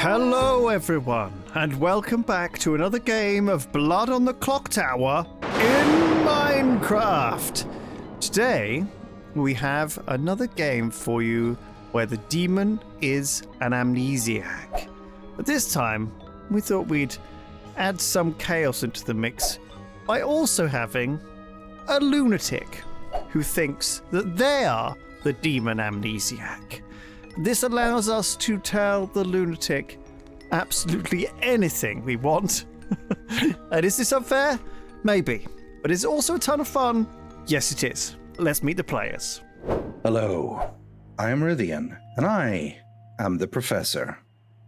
Hello everyone, and welcome back to another game of Blood on the Clocktower in Minecraft. Today, we have another game for you where the demon is an amnesiac. But this time, we thought we'd add some chaos into the mix by also having a lunatic who thinks that they are the demon amnesiac. This allows us to tell the lunatic absolutely anything we want. And is this unfair? Maybe. But it's also a ton of fun. Yes, it is. Let's meet the players. Hello, I am Rithian, and I am the professor.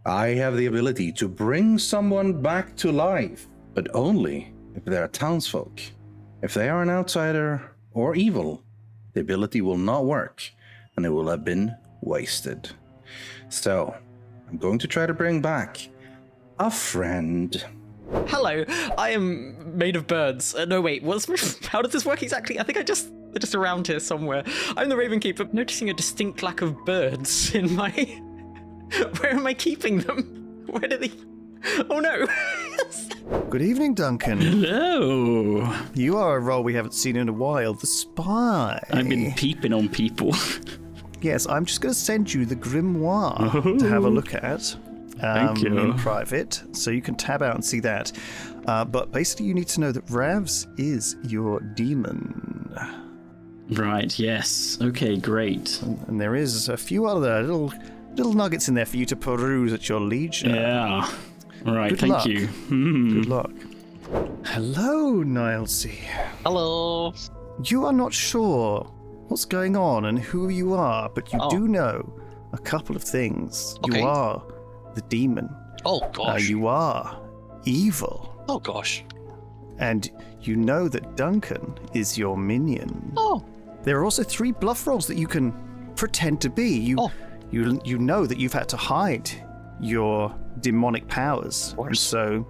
I have the ability to bring someone back to life, but only if they are townsfolk. If they are an outsider or evil, the ability will not work, and it will have been wasted. So, I'm going to try to bring back a friend. Hello, I am made of birds. No, wait, how did this work exactly? I think they're just around here somewhere. I'm the Raven Keeper, noticing a distinct lack of birds in my... Where am I keeping them? Where do they... Oh no! Good evening, Duncan. Hello. You are a role we haven't seen in a while, the spy. I've been peeping on people. Yes, I'm just going to send you the grimoire to have a look at. Thank you. In private, so you can tab out and see that. But basically, you need to know that Ravs is your demon. Right, yes. Okay, great. And there is a few other little nuggets in there for you to peruse at your leisure. Yeah. Right, Good thank luck. you. Good luck. Hello, Nilesy. Hello. You are not sure what's going on and who you are, but you do know a couple of things. Okay. You are the demon. Oh gosh. You are evil. Oh gosh. And you know that Duncan is your minion. Oh. There are also 3 bluff rolls that you can pretend to be. You know that you've had to hide your demonic powers. Of course. And so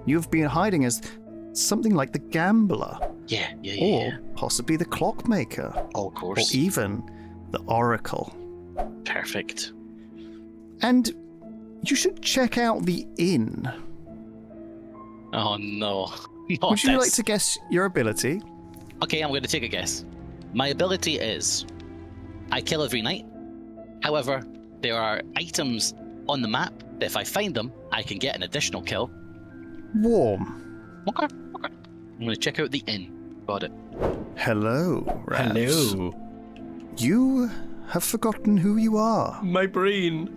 you've been hiding as something like the gambler. Yeah. Or possibly the clockmaker. Oh, of course. Or even the oracle. Perfect. And you should check out the inn. Oh no. Would you like to guess your ability? Okay, I'm going to take a guess. My ability is I kill every night. However, there are items on the map that if I find them, I can get an additional kill. Warm. Okay. I'm going to check out the inn. Got it. Hello, Ravs. Hello. You have forgotten who you are. My brain.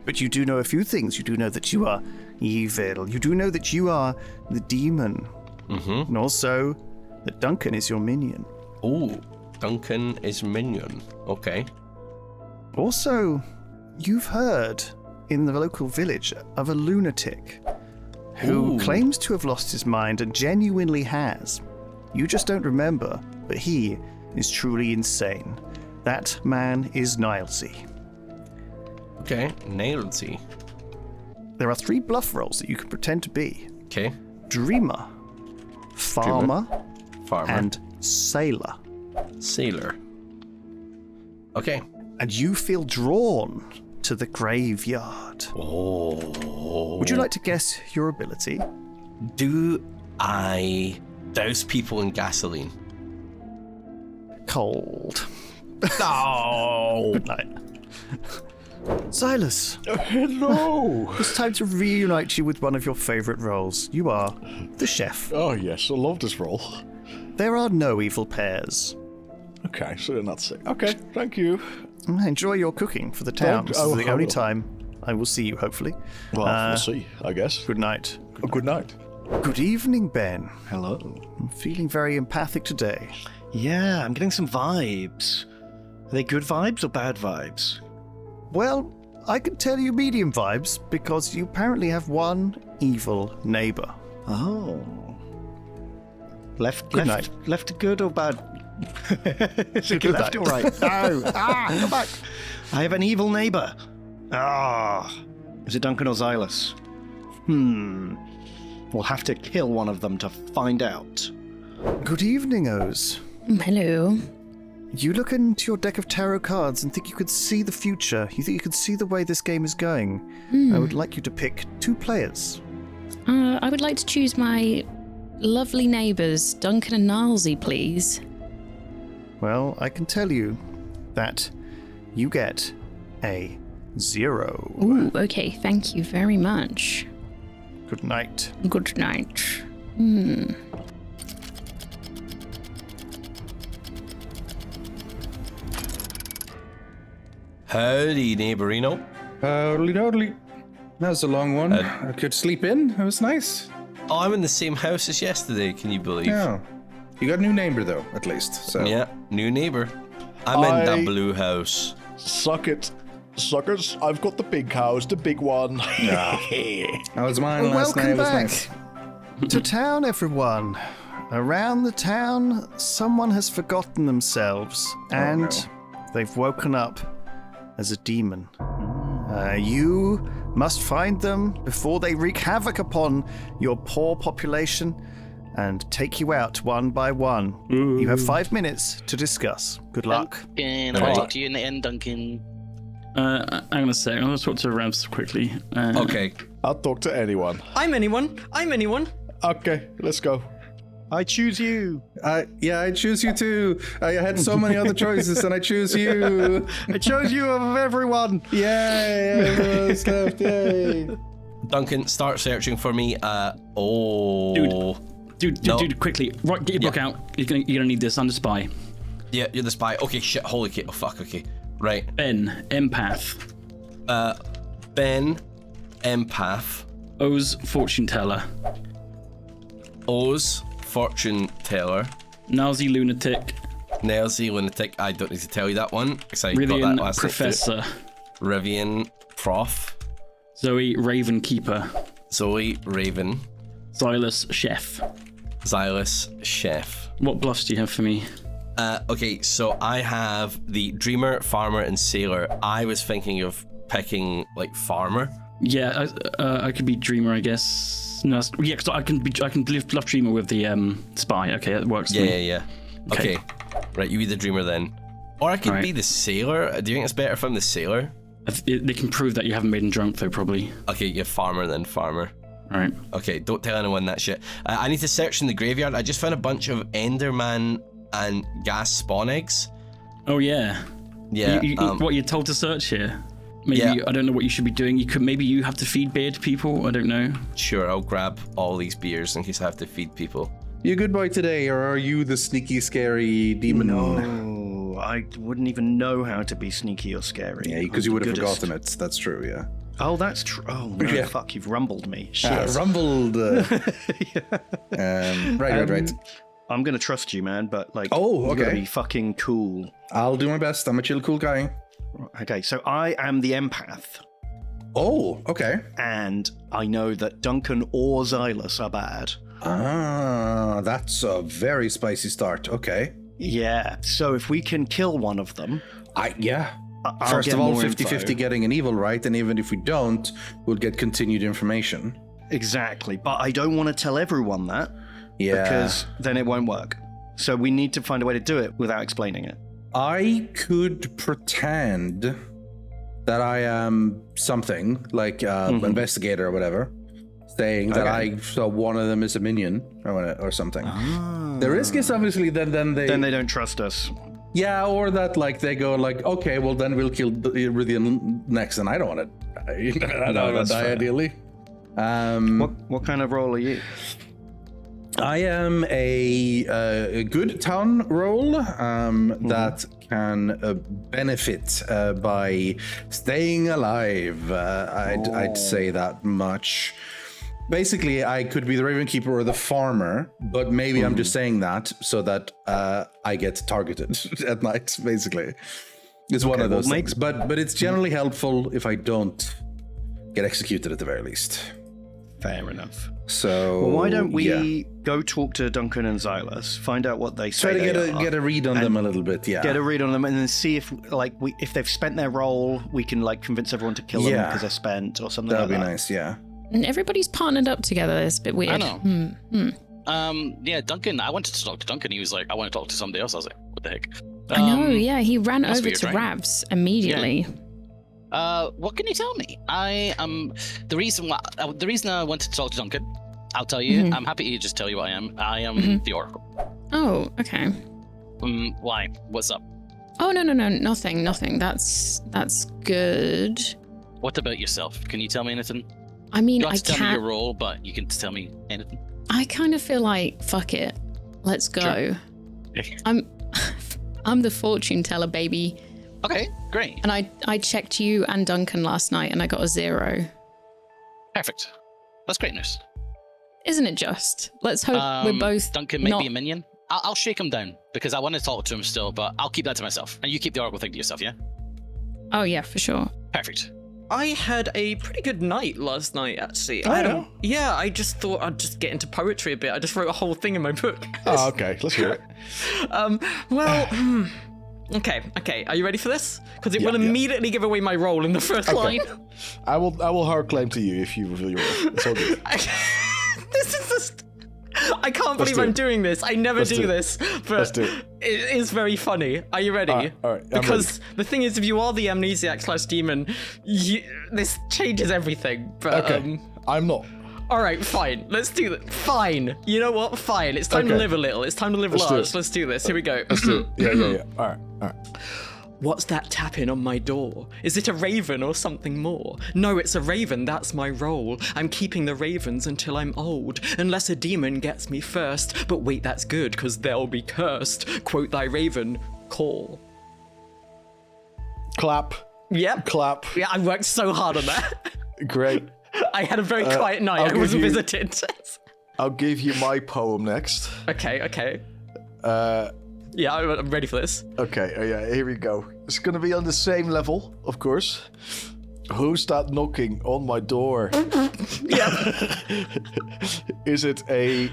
But you do know a few things. You do know that you are evil. You do know that you are the demon. Mm-hmm. And also that Duncan is your minion. Oh, Duncan is minion. Okay. Also, you've heard in the local village of a lunatic who claims to have lost his mind and genuinely has. You just don't remember, but he is truly insane. That man is Nilesy. Okay, Nailsy. There are 3 bluff rolls that you can pretend to be. Okay. Dreamer, farmer, Farmer. and sailor. Sailor. Okay. And you feel drawn to the graveyard. Oh. Would you like to guess your ability? Do I douse people in gasoline? Cold. No. Good night. Silas, Hello! it's time to reunite you with one of your favourite roles. You are the chef. Oh yes, I love this role. There are no evil pairs. Okay, so then that's it. Okay, thank you. Enjoy your cooking for the town. This is the I only will. time I will see you, hopefully. Well, we'll see, I guess. Good night. Good night. Good evening, Ben. Hello. I'm feeling very empathic today. Yeah, I'm getting some vibes. Are they good vibes or bad vibes? Well, I can tell you medium vibes because you apparently have one evil neighbour. Oh. Left to good or bad? Is it Good left night. or right? No. Come back. I have an evil neighbour. Is it Duncan or Xylus? We'll have to kill one of them to find out. Good evening, Oz. Hello. You look into your deck of tarot cards and think you could see the future. You think you could see the way this game is going. I would like you to pick 2 players. I would like to choose my lovely neighbours, Duncan and Gnarlsy, please. Well, I can tell you that you get a 0. Ooh, okay, thank you very much. Good night. Good night. Howdy, neighborino. Howdy. That was a long one. I could sleep in. It was nice. Oh, I'm in the same house as yesterday, can you believe? Yeah. You got a new neighbor, though, at least. So. Yeah, new neighbor. I'm in the blue house. Suck it. Suckers, I've got the big house, the big one. That was mine Well, last night. welcome It was back nice. to town, everyone. Around the town, someone has forgotten themselves, and they've woken up as a demon. You must find them before they wreak havoc upon your poor population and take you out one by one. You have 5 minutes to discuss. Good luck. Duncan, I'll talk to you in the end, Duncan. Hang on a sec. I'm going to talk to Revs quickly. Okay. I'll talk to anyone. I'm anyone. Okay, let's go. I choose you. Yeah, I choose you too. I had so many other choices, and I choose you. I chose you of everyone. Yay! Stuff, yay. Duncan, start searching for me. Dude, quickly. Right, get your book out. You're gonna need this. I'm the spy. Yeah, you're the spy. Okay, shit. Holy shit. Oh, fuck. Okay. Right. Ben, empath. Ben, empath. O's, fortune teller. O's, fortune teller. Gnarlsy, lunatic. Nailsy, lunatic. I don't need to tell you that one because I got Rivian, that last professor. night. Rivian, prof. Zoe, raven keeper. Zoe, raven. Silas, chef. Xylus, chef. What bluffs do you have for me? Okay, so I have the dreamer, farmer, and sailor. I was thinking of picking like farmer. Yeah, I could be dreamer, I guess. No, yeah, because I can bluff dreamer with the spy. Okay, that works. Yeah. Okay. Right, you be the dreamer then, or I could Right. be the sailor. Do you think it's better if I'm the sailor? They can prove that you haven't made him drunk, though, probably. Okay, yeah, farmer then, farmer. Right. Okay, don't tell anyone that shit. I need to search in the graveyard. I just found a bunch of Enderman and gas spawn eggs. Oh yeah. Yeah. What you're told to search here? Maybe Yeah. I don't know what you should be doing. Maybe you have to feed beer to people. I don't know. Sure, I'll grab all these beers in case I have to feed people. You a good boy today, or are you the sneaky, scary demon? No, I wouldn't even know how to be sneaky or scary. Yeah, because you would have forgotten it. That's true, yeah. Oh, that's true. Oh, no, Yeah. fuck, you've rumbled me. Shit. Rumbled. Right. I'm going to trust you, man, but like, Oh, you gotta okay. be fucking cool. I'll do my best. I'm a chill, cool guy. Okay, so I am the empath, Oh, okay. and I know that Duncan or Xylus are bad. Ah, that's a very spicy start. Okay. Yeah, so if we can kill one of them, Yeah. I'll First get of all, more 50-50 info. getting an evil right, and even if we don't, we'll get continued information. Exactly, but I don't want to tell everyone that, Yeah. because then it won't work. So we need to find a way to do it without explaining it. I could pretend that I am something, like investigator or whatever, saying that I saw one of them as a minion or something. The risk is obviously that then they don't trust us. Yeah, or that like they go like, okay, well then we'll kill Iridian next, and I don't want to die. I don't want to die ideally. What kind of role are you? I am a good town role that can benefit by staying alive. I'd say that much. Basically, I could be the Raven Keeper or the farmer, but maybe I'm just saying that so that I get targeted at night, basically. It's one of those things. But it's generally helpful if I don't get executed at the very least. Fair enough. So Well, why don't we go talk to Duncan and Xylus, find out what they say? try to get a read on them a little bit, yeah. Get a read on them, and then see if if they've spent their role, we can convince everyone to kill them Yeah. because they're spent or something That'd like be that. nice, yeah. And everybody's partnered up together. It's a bit weird. I know. Yeah, Duncan, I wanted to talk to Duncan. He was like, I want to talk to somebody else. I was like, what the heck? I know, yeah. He ran that's over weird, to right? Ravs immediately. What can you tell me? I am the reason I wanted to talk to Duncan. I'll tell you. I'm happy to just tell you what I am. I am the Oracle. Oh, okay. Why? What's up? Oh, no, nothing. That's good. What about yourself? Can you tell me anything? I mean, You don't I have to tell me can't. your role, but you can tell me anything. I kind of feel like, fuck it. Let's go. Sure. I'm the fortune teller, baby. Okay, great. And I checked you and Duncan last night and I got a 0. Perfect. That's great news. Isn't it just? Let's hope we're both Duncan may not... be a minion. I'll shake him down because I want to talk to him still, but I'll keep that to myself. And you keep the Oracle thing to yourself, yeah? Oh, yeah, for sure. Perfect. I had a pretty good night last night, actually. Oh, yeah? I just thought I'd just get into poetry a bit. I just wrote a whole thing in my book. Oh, okay. Let's hear it. Okay. Are you ready for this? Because it will yeah. immediately give away my role in the first line. I will hard claim to you if you reveal your role. It's all good. This is just... I can't Let's believe do I'm it. doing this. I never do this, Let's but do it. it is very funny. Are you ready? All right, I'm Because the thing is, if you are the amnesiac / demon, this changes everything. But, Okay. I'm not. all right, fine. Let's do that. Fine. You know what? Fine. It's time to Okay. live a little. It's time to live Let's do large. it. Let's do this. Here we go. Let's do it. Yeah. All right. What's that tapping on my door? Is it a raven or something more? No, it's a raven, that's my role. I'm keeping the ravens until I'm old, unless a demon gets me first. But wait, that's good, 'cause they'll be cursed. Quote thy raven, call. Clap. Yep. Clap. Yeah, I worked so hard on that. Great. I had a very quiet night. I'll I give was you- visited. I'll give you my poem next. Okay. Yeah, I'm ready for this. Okay, yeah, here we go. It's gonna be on the same level, of course. Who's that knocking on my door? Yeah. Is it a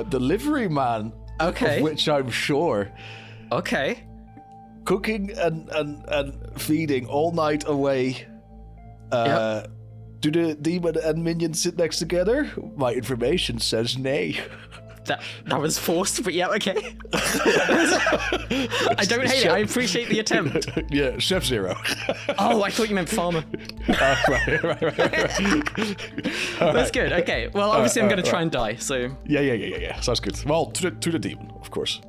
delivery man? Okay. Of which I'm sure. Okay. Cooking and feeding all night away. Do the demon and minion sit next together? My information says nay. That was forced, but yeah, okay. I don't hate it. I appreciate the attempt. Yeah, Chef Zero. Oh, I thought you meant farmer. Right. That's good. Okay. Well, obviously, I'm going to try and die. So. Yeah. Sounds good. Well, to the demon, of course.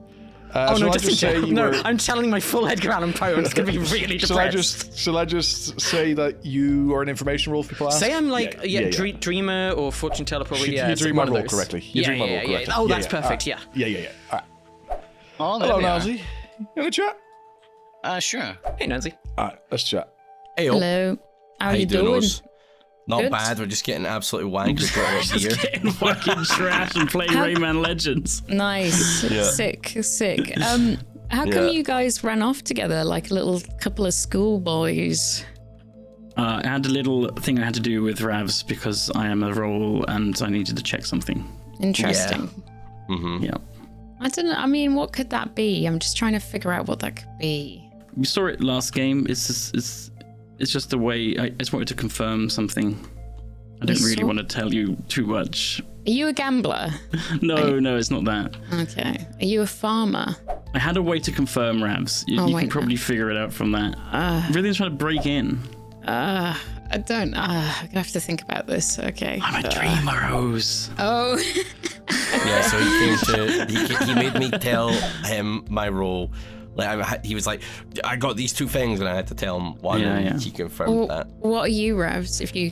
Oh shall no, I just in say general. you No, were- I'm channeling my full Edgar Allan Poe. It's going to be really depressed. Shall I just say that you are an information role if people ask? Say I'm like dreamer or fortune teller, probably. You dream my role correctly. You dream my role correctly. Oh, that's perfect. Yeah. Yeah. All right. Oh, there Hello, we are. Nancy. You want to chat? Sure. Hey, Nancy. All right, let's chat. Hey, Hello. How How you doing? Oz? Not Good. bad. We're just getting absolutely wank. We've got a lot of beer. Getting fucking trash and playing How- Rayman Legends. Nice. Yeah. Sick. How come you guys ran off together like a little couple of schoolboys? I had a little thing I had to do with Ravs because I am a role and I needed to check something. Interesting. Mm-hmm. Yeah. I don't know. I mean, what could that be? I'm just trying to figure out what that could be. You saw it last game. It's just the way I just wanted to confirm something. I don't really saw- want to tell you too much. Are you a gambler? No, it's not that. Okay. Are you a farmer? I had a way to confirm Ravs. You wait, can probably figure it out from that. Really trying to break in. I don't. I'm gonna have to think about this. Okay. I'm a dreamer, Rose. Oh. Yeah, so he made me tell him my role. Like he was like, I got these two things, and I had to tell him one. Yeah, and yeah. he confirmed that. What are you, Ravs? If you,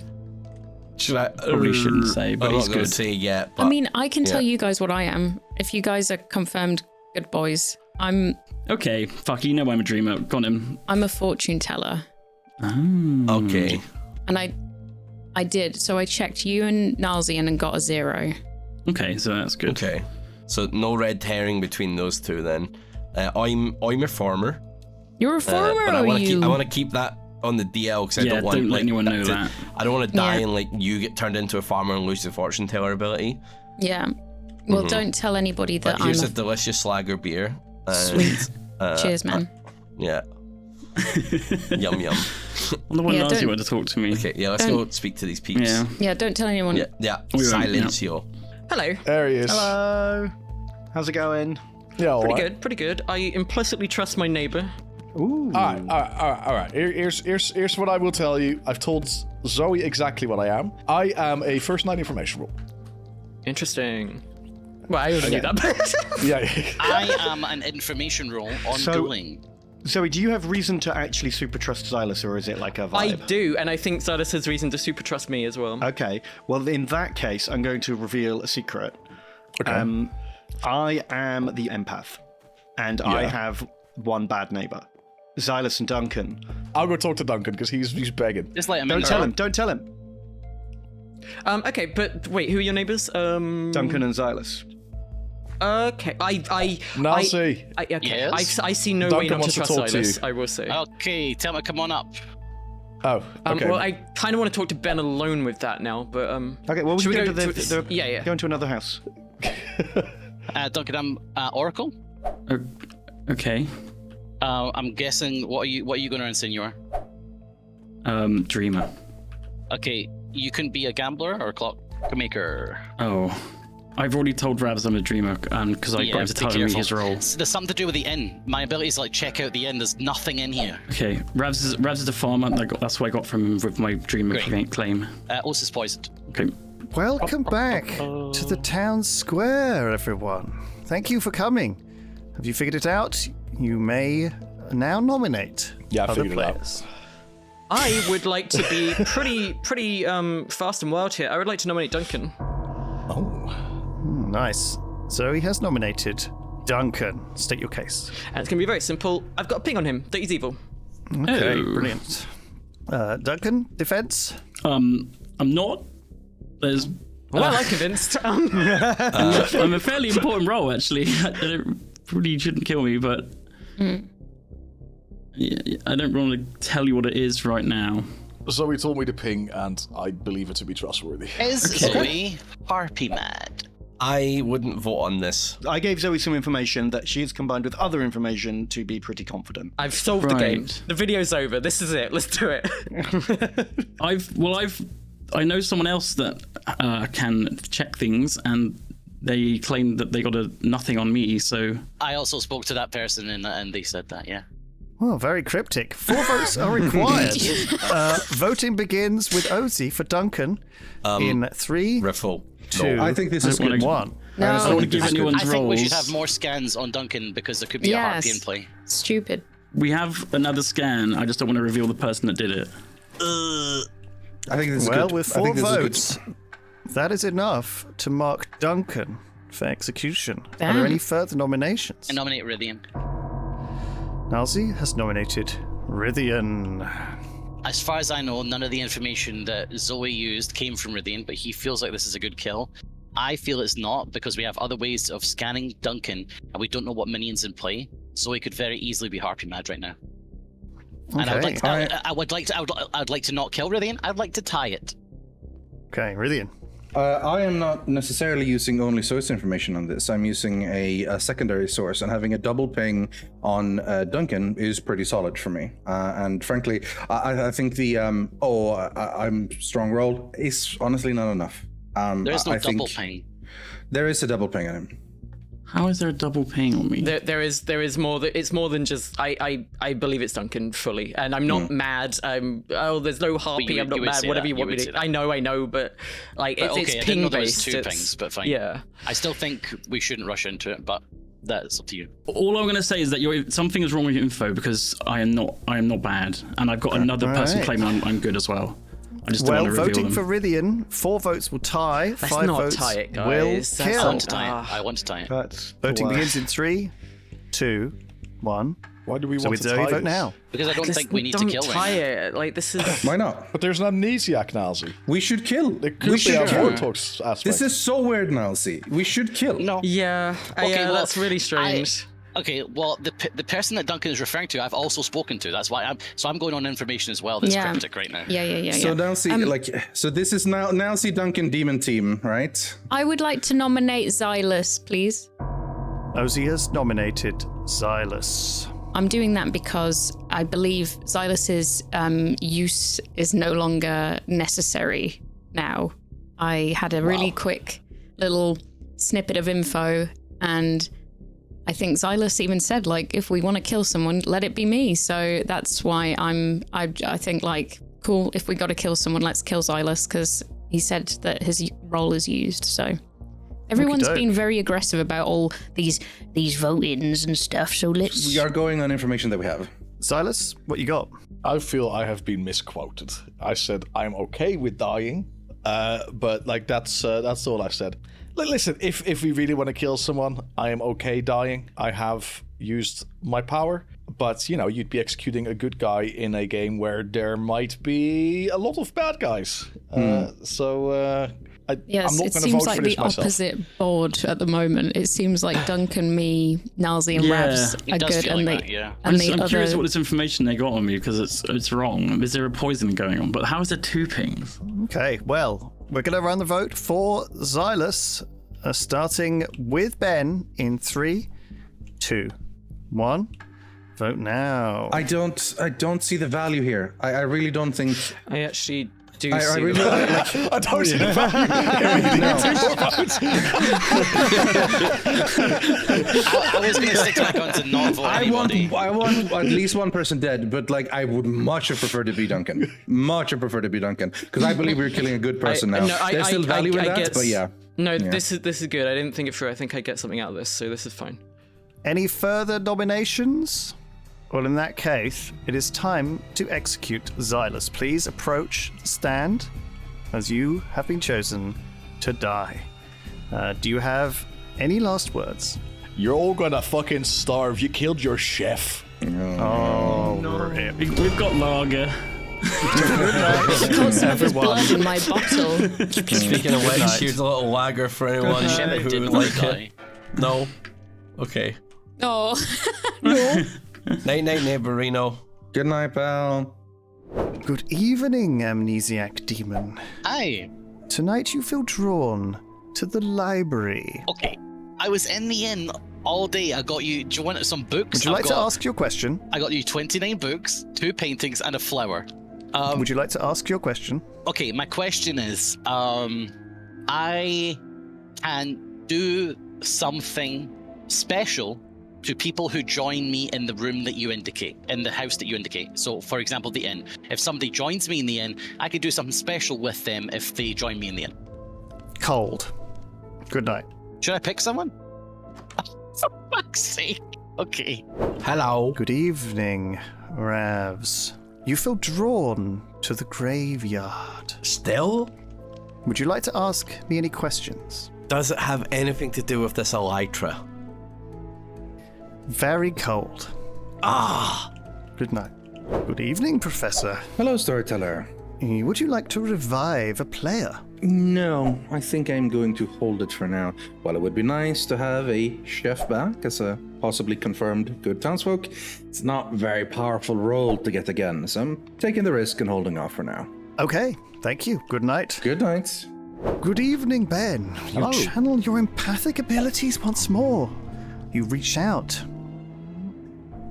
Should I? Probably shouldn't say, but I'm he's not going good. to say yet. But I mean, I can tell yeah. you guys what I am. If you guys are confirmed good boys, I'm Okay, fuck, you know I'm a dreamer. Got him. a fortune teller, Oh. okay. and I did. So I checked you and Nalzian and got a 0. Okay, so that's good. Okay. So no red herring between those two then. I'm a farmer. You're a farmer, but I or want you? to keep that on the DL because I Yeah, don't want don't let like, anyone know that. I don't want to die Yeah. and like you get turned into a farmer and lose the fortune teller ability. Yeah. Well, don't tell anybody that But here's I'm a delicious lager beer. And, Sweet. Cheers, man. Yeah. Yum. I wonder why Yeah, Nazi don't- wanted to talk to me. Okay, yeah, let's Don't- go speak to these peeps. Yeah. Yeah, don't tell anyone. Yeah. We won't, Silencio. Hello. There he is. Hello. How's it going? Yeah, all right. Pretty good. I implicitly trust my neighbor. Ooh. All right. Here's what I will tell you. I've told Zoe exactly what I am. I am a first night information role. Interesting. Well, I already knew that. Yeah. I am an information role on dueling. Zoe, do you have reason to actually super trust Xylus, or is it like a vibe? I do, and I think Xylus has reason to super trust me as well. Okay. Well, in that case, I'm going to reveal a secret. Okay. I am the empath, and I have one bad neighbor. Xylus and Duncan. I'll go talk to Duncan because he's begging. Just let him Don't tell him. Don't tell him. Okay, but wait, who are your neighbors? Duncan and Xylus. Okay, Nancy. okay. Yes? I see no way Duncan not to wants to trust talk to Silas, you. I will say. Okay, tell me, come on up. Oh, okay. Well, I kind of want to talk to Ben alone with that now, but Okay. Well, we should can we go go to the yeah. go into another house. Duncan, I'm Oracle. Okay. I'm guessing. What are you going to insinuate? Dreamer. Okay, you can be a gambler or a clock maker. Oh. I've already told Ravs I'm a dreamer, and because I got him to tell me his role. There's something to do with the inn. My ability is to check out the inn. There's nothing in here. Okay, Ravs is a farmer. That's what I got from him with my dreamer claim. Osis poisoned. Okay. Welcome back to the town square, everyone. Thank you for coming. Have you figured it out? You may now nominate Yeah, I other figured it out. players. I would like to be pretty fast and wild here. I would like to nominate Duncan. Nice. Zoe has nominated Duncan. State your case. And it's going to be very simple. I've got a ping on him that he's evil. Okay, Oh. brilliant. Duncan, defense? I'm not. There's. Well, I'm convinced. I'm a fairly important role, actually. It really shouldn't kill me, but. Yeah, I don't want to tell you what it is right now. Zoe told me to ping, and I believe it to be trustworthy. Is Zoe harpy mad? I wouldn't vote on this. I gave Zoe some information that she's combined with other information to be pretty confident. I've solved the game. Right. The video's over. This is it. Let's do it. I know someone else that can check things, and they claim that they got a nothing on me. So I also spoke to that person, and they said that. Yeah. Well, very cryptic. 4 votes are required. Voting begins with Ozzy for Duncan in 3, Riffle. 2, I think this is good. 1. No. I don't want to give anyone's I think we should roles. have more scans on Duncan because there could be a harpy in play. Stupid. We have another scan. I just don't want to reveal the person that did it. I think this is Well, good. with I 4 think this is good. votes, that is enough to mark Duncan for execution. Are Damn. there any further nominations? I nominate Rithian. Nalzi has nominated Rithian. As far as I know, none of the information that Zoe used came from Rithian, but he feels like this is a good kill. I feel it's not because we have other ways of scanning Duncan, and we don't know what minions in play. Zoe could very easily be harpy mad right now. And I would like to not kill Rithian. I'd like to tie it. Okay, Rithian. I am not necessarily using only source information on this. I'm using a secondary source, and having a double ping on Duncan is pretty solid for me. And frankly, I think the I'm strong rolled is honestly not enough. There is no I double think ping. There is a double ping on him. How is there a double ping on me? There is more. It's more than just. I believe it's Duncan fully, and I'm not mad. There's no harpy. you I'm not would mad. say Whatever that, you want you me would to. say that. I know, but like But it's okay, I didn't ping know there was based. 2 It's- pings, but fine. Yeah. I still think we shouldn't rush into it, but that's up to you. All I'm going to say is that something is wrong with your info because I am not bad, and I've got another person Right. claiming I'm good as well. I just don't Well, want to reveal voting them. for Rithian, 4 votes will tie, Let's 5 not votes tie it, guys. will That's I kill. want to tie it. I want to tie it. That's Voting the begins worst. in 3, 2, 1. Why do we So want with to Zoe, tie vote this? now. Because I don't Just think we need to don't kill tie right now. it. Like this is. Why not? But there's an amnesiac Nazi. We should kill. There could We be should a kill. Vortex aspect. This is so weird, Nalsi. We should kill. No. Yeah. Okay, yeah. well, That's really strange. Okay, well, the person that Duncan is referring to, I've also spoken to. That's why I'm going on information as well. That's Yeah. cryptic right now. Yeah. So Nalsi, so this is now Nalsi Duncan Demon Team, right? I would like to nominate Xylus, please. Ozzy has nominated Xylus. I'm doing that because I believe Xylus's use is no longer necessary now. I had a really quick little snippet of info, and I think Xylus even said, like, if we want to kill someone, let it be me. So that's why I think, like, cool, if we got to kill someone, let's kill Xylus, because he said that his role is used. So everyone's been very aggressive about all these vote-ins and stuff. So let's... We are going on information that we have. Xylus, what you got? I feel I have been misquoted. I said I'm okay with dying, but like that's all I said. Like, listen, if we really want to kill someone, I am okay dying. I have used my power, but you know, you'd be executing a good guy in a game where there might be a lot of bad guys. Yes, I'm not it going to seems vote like for the this myself. opposite board at the moment. It seems like Duncan, me, Nalzi, and Yeah. Ravs It are does good, feel and like the that, yeah. and the I'm other. curious what this information they got on me because it's wrong. Is there a poisoning going on? But how is there 2 pings? Okay, well, we're going to run the vote for Xylus, starting with Ben in 3, 2, 1. Vote now. I don't see the value here. I really don't think. I actually do I see really the I don't see the value. I was going to stick to my guns and not vote anybody. I want at least one person dead, but like I would much have preferred to be Duncan. Much have preferred to be Duncan because I believe we're killing a good person now. There's still value in that, but yeah. No, this is good. I didn't think it through. I think I get something out of this, so this is fine. Any further nominations? Well, in that case, it is time to execute Xylus. Please approach the stand as you have been chosen to die. Do you have any last words? You're all gonna fucking starve. You killed your chef. Oh, rip. We've got lager. I've got some of his blood in my bottle. Speaking of which, here's a little lager for anyone Shepard who didn't would want like to it. die. No? Okay. Oh, no. Night, neighborino. Good night, pal. Good evening, amnesiac demon. Aye. Tonight you feel drawn to the library. Okay. I was in the inn all day. I got you. Do you want some books? Would you like to ask your question? I got you 29 books, 2 paintings, and a flower. Would you like to ask your question? Okay, my question is, I can do something special to people who join me in the room that you indicate, in the house that you indicate. So, for example, the inn. If somebody joins me in the inn, I could do something special with them if they join me in the inn. Cold. Good night. Should I pick someone? For fuck's sake. Okay. Hello. Good evening, Ravs. You feel drawn to the graveyard. Still? Would you like to ask me any questions? Does it have anything to do with this elytra? Very cold. Ah. Good night. Good evening, Professor. Hello, storyteller. Would you like to revive a player? No, I think I'm going to hold it for now. While it would be nice to have a chef back as a possibly confirmed good townsfolk, it's not a very powerful role to get again, so I'm taking the risk and holding off for now. Okay, thank you. Good night. Good night. Good evening, Ben. You Hello. channel your empathic abilities once more. You reach out.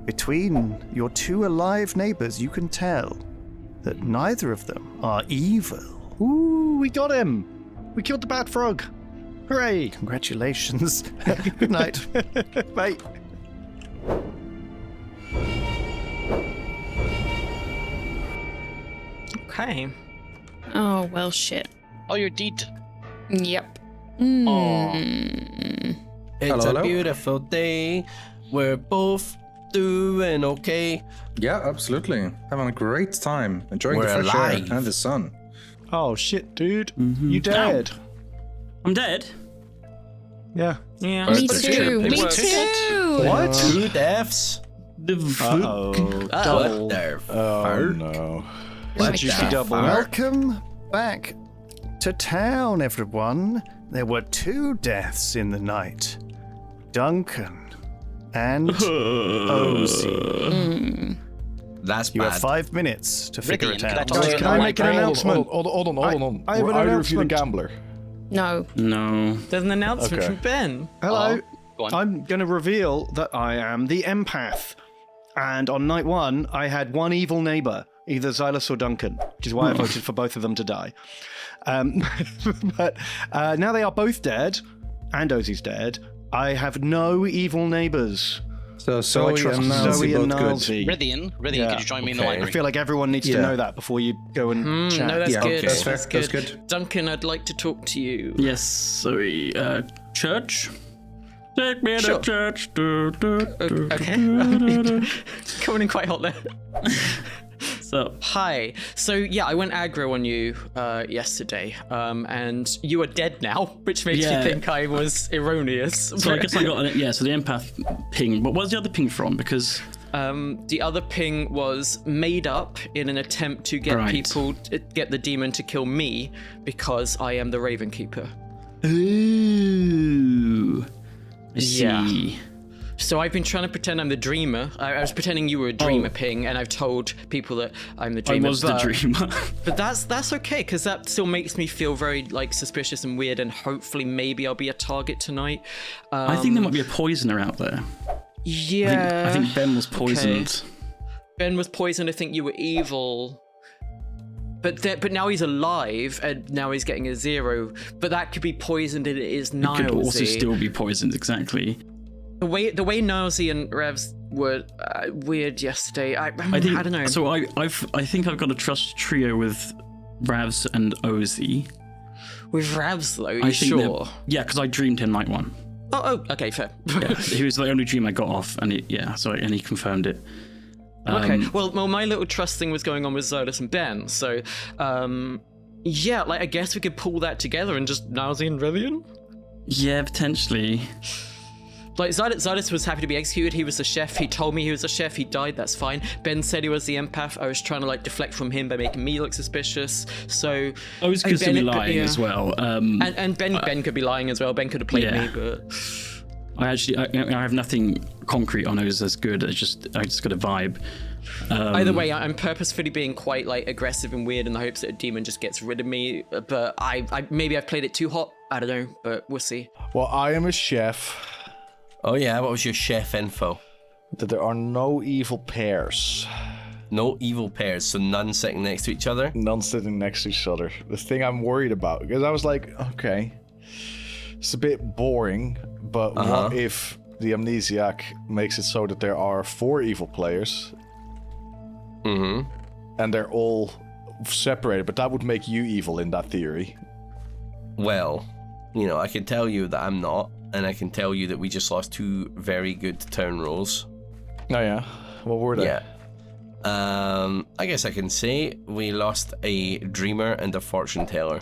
Between your 2 alive neighbors, you can tell that neither of them are evil. Ooh, we got him. We killed the bad frog. Hooray. Congratulations. Good night. Bye. Okay. Oh, well, shit. Oh, you're dead. Yep. It's Hello? a beautiful day. We're both doing okay. Yeah, absolutely. Having a great time. Enjoying We're the fresh air alive. and the sun. Oh, shit, dude. You dead. I'm dead. Yeah. Yeah. Me That's too. true. Me Works. too. What? 2 deaths? Uh-oh. What the Oh fuck? no. What Juicy the double. fuck? Welcome back to town, everyone. There were 2 deaths in the night. Duncan and Ozzy. That's You bad. have 5 minutes to figure it Ridian, can I out. talk to you Can I now? make an announcement? Hold on. I have Were an either of you the announcement. gambler? No. No. There's an announcement Okay. from Ben. Hello. Go on. I'm going to reveal that I am the empath. And on night 1, I had one evil neighbor, either Xylus or Duncan, which is why I voted for both of them to die. But now they are both dead, and Ozzy's dead. I have no evil neighbors. So I Zoe trust and Nalsy Zoe and both good. Nalsy. Rythian, Yeah. could you join me in the Okay. I library? feel like everyone needs to Yeah. know that before you go and chat. No, that's Yeah, good. okay. That's fair. That's good. That's good. Duncan, I'd like to talk to you. Yes, sorry. Church? Take me Sure. to church. Do, do, do, Okay. do, do, do. Coming in quite hot there. So, Hi. So yeah, I went aggro on you yesterday, and you are dead now, which makes Yeah. me think I was erroneous. I guess I got so the empath ping. But where's the other ping from? Because The other ping was made up in an attempt to get Right. get the demon to kill me because I am the Raven Keeper. ooh, I see. Yeah. So I've been trying to pretend I'm the dreamer. I was pretending you were a dreamer ping, and I've told people that I'm the I dreamer. was the dreamer. But that's okay, because that still makes me feel very like suspicious and weird, and hopefully maybe I'll be a target tonight. I think there might be a poisoner out there. Yeah. I think Ben was poisoned. Ben was poisoned. I think you were evil. But now he's alive, and now he's getting a 0. But that could be poisoned, and it is It could also Nilesy. still be poisoned, exactly. The way Nilesy and Revs were weird yesterday. I don't know. So I think I've got a trust trio with Ravs and Ozzy. With Revs though, you I think they're- sure? Yeah, because I dreamed him night one. Oh, okay, fair. Yeah, he was the only dream I got off, and he confirmed it. Okay. Well, my little trust thing was going on with Xylus and Ben, so yeah, like I guess we could pull that together and just Nilesy and Rythian. Yeah, potentially. Like Xylus was happy to be executed. He was the chef. He told me he was the chef. He died. That's fine. Ben said he was the empath. I was trying to like deflect from him by making me look suspicious. So Oz could still be lying yeah. as well. And Ben could be lying as well. Ben could have played Yeah. me, but I have nothing concrete on Oz as good. I just got a vibe. either way, I'm purposefully being quite like aggressive and weird in the hopes that a demon just gets rid of me. But I maybe I've played it too hot. I don't know, but we'll see. Well, I am a chef. Oh yeah, what was your chef info? That there are no evil pairs. No evil pairs, so none sitting next to each other? None sitting next to each other. The thing I'm worried about, because I was like, okay, it's a bit boring, but what if the amnesiac makes it so that there are 4 evil players? Mm-hmm. And they're all separated, but that would make you evil in that theory. Well, I can tell you that I'm not, and I can tell you that we just lost 2 very good turn rolls. Oh yeah? What were they? Yeah. I guess I can say we lost a dreamer and a fortune teller.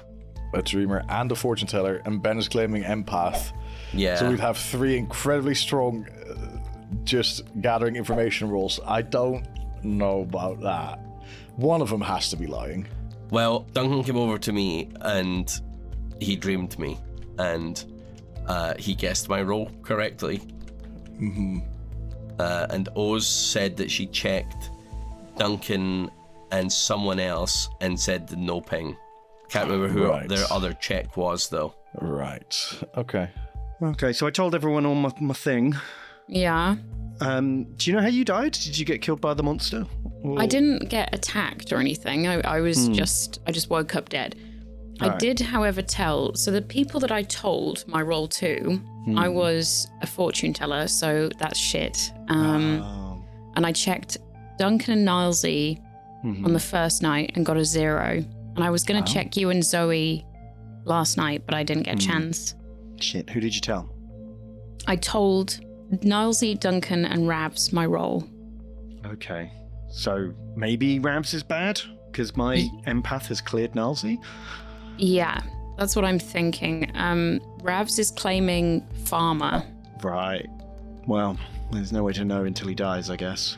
A dreamer and a fortune teller, and Ben is claiming empath. Yeah. So we'd have 3 incredibly strong, just gathering information rolls. I don't know about that. One of them has to be lying. Well, Duncan came over to me and he dreamed me, and he guessed my role correctly. Mm-hmm. And Oz said that she checked Duncan and someone else and said the no ping. Can't remember who Right. their other check was though. Right. Okay. Okay, so I told everyone all my thing. Yeah. Do you know how you died? Did you get killed by the monster? Or- I didn't get attacked or anything. I was I just woke up dead. I Alright. did, however, tell. So the people that I told my role to, I was a fortune teller, so that's shit. Oh. And I checked Duncan and Nilesy on the first night and got a 0. And I was going to check you and Zoe last night, but I didn't get a chance. Shit, who did you tell? I told Nilesy, Duncan, and Rabs my role. Okay, so maybe Rabs is bad? Because my empath has cleared Nalsy? Yeah, that's what I'm thinking. Rabs is claiming farmer Right. Well, there's no way to know until he dies, I guess.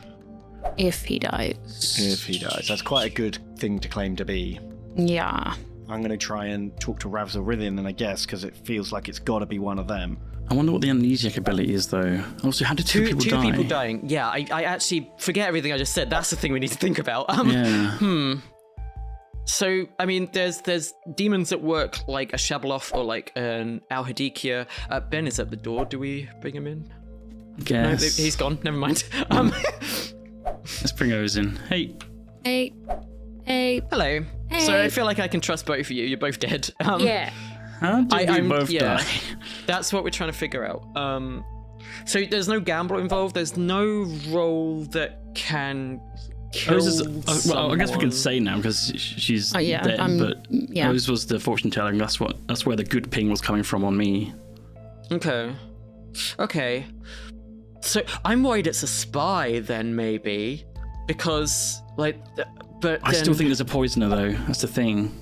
if he dies. If he dies. That's quite a good thing to claim to be. Yeah. I'm going to try and talk to Ravs or Rythian, then I guess, because it feels like it's got to be one of them. I wonder what the amnesiac ability is, though. Also, how did two people die? People dying. Yeah, I actually forget everything I just said. That's the thing we need to think about. Yeah. So, I mean, there's demons that work like a Shabaloth or like an Al-Hadikia. Ben is at the door. Do we bring him in? No, Guess. he's gone. Never mind. Let's bring Oz in. Hey. Hey. Hello. Hey. So I feel like I can trust both of you. You're both dead. Yeah. How did we both die? That's what we're trying to figure out. So there's no gambler involved. There's no role that can kill well, I guess we can say now because she's dead. But Rose was the fortune teller, and that's where the good ping was coming from on me. Okay. So I'm worried it's a spy then, maybe, because but I still think there's a poisoner though. That's the thing.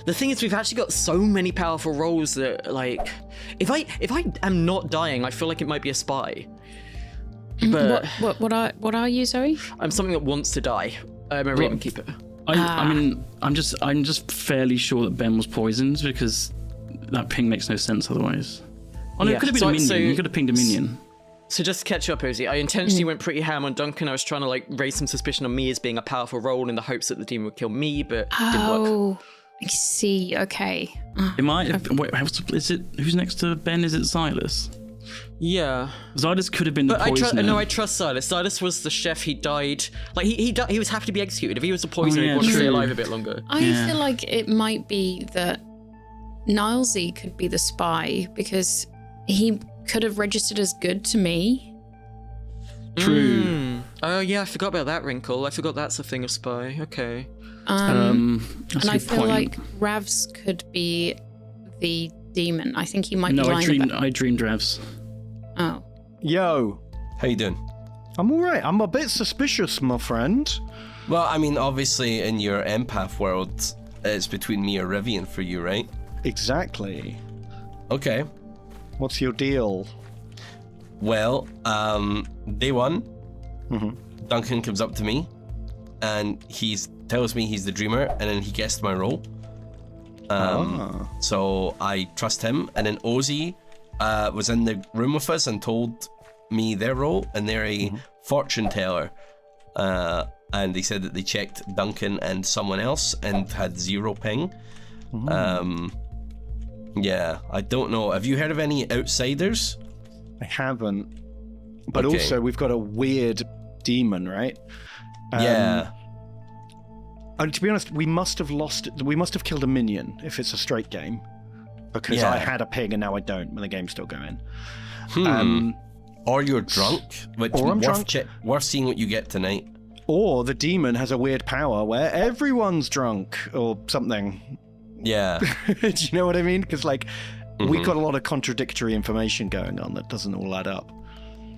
The thing is, we've actually got so many powerful roles that, if I am not dying, I feel like it might be a spy. But What are you, Zoe? I'm something that wants to die. I'm a Raven Keeper. I mean, I'm just fairly sure that Ben was poisoned because that ping makes no sense otherwise. Oh no, it could have been a minion. You could have pinged a minion. So just to catch up, Ozzy, I intentionally went pretty ham on Duncan. I was trying to raise some suspicion on me as being a powerful role in the hopes that the demon would kill me, but it didn't work. I see. Okay. It might have. Wait, is it? Who's next to Ben? Is it Silas? Yeah. Silas could have been the poisoner. I trust Silas. Silas was the chef. He died. He was happy to be executed. If he was the poisoner, he'd want to stay alive a bit longer. I feel like it might be that Nilesy could be the spy because he could have registered as good to me. True. Oh yeah, I forgot about that wrinkle. I forgot that's a thing of spy. Okay. And I feel like Ravs could be the demon. I think he might be lying about... I dreamed Ravs. Oh. Yo. How you doing? I'm all right. I'm a bit suspicious, my friend. Well, I mean, obviously, in your empath world, it's between me or Rivian for you, right? Exactly. Okay. What's your deal? Well, day one, Duncan comes up to me, and he tells me he's the dreamer, and then he guessed my role. So I trust him, and then Ozzy was in the room with us and told me their role, and they're a fortune teller. And they said that they checked Duncan and someone else and had 0 ping. Yeah, I don't know. Have you heard of any outsiders? I haven't. But also, we've got a weird demon, right? Yeah. And to be honest, we must have killed a minion if it's a straight game. Because I had a ping and now I don't, but the game's still going. Or you're drunk, which or I'm drunk. Worth seeing what you get tonight. Or the demon has a weird power where everyone's drunk or something. Yeah. Do you know what I mean? Because we've got a lot of contradictory information going on that doesn't all add up.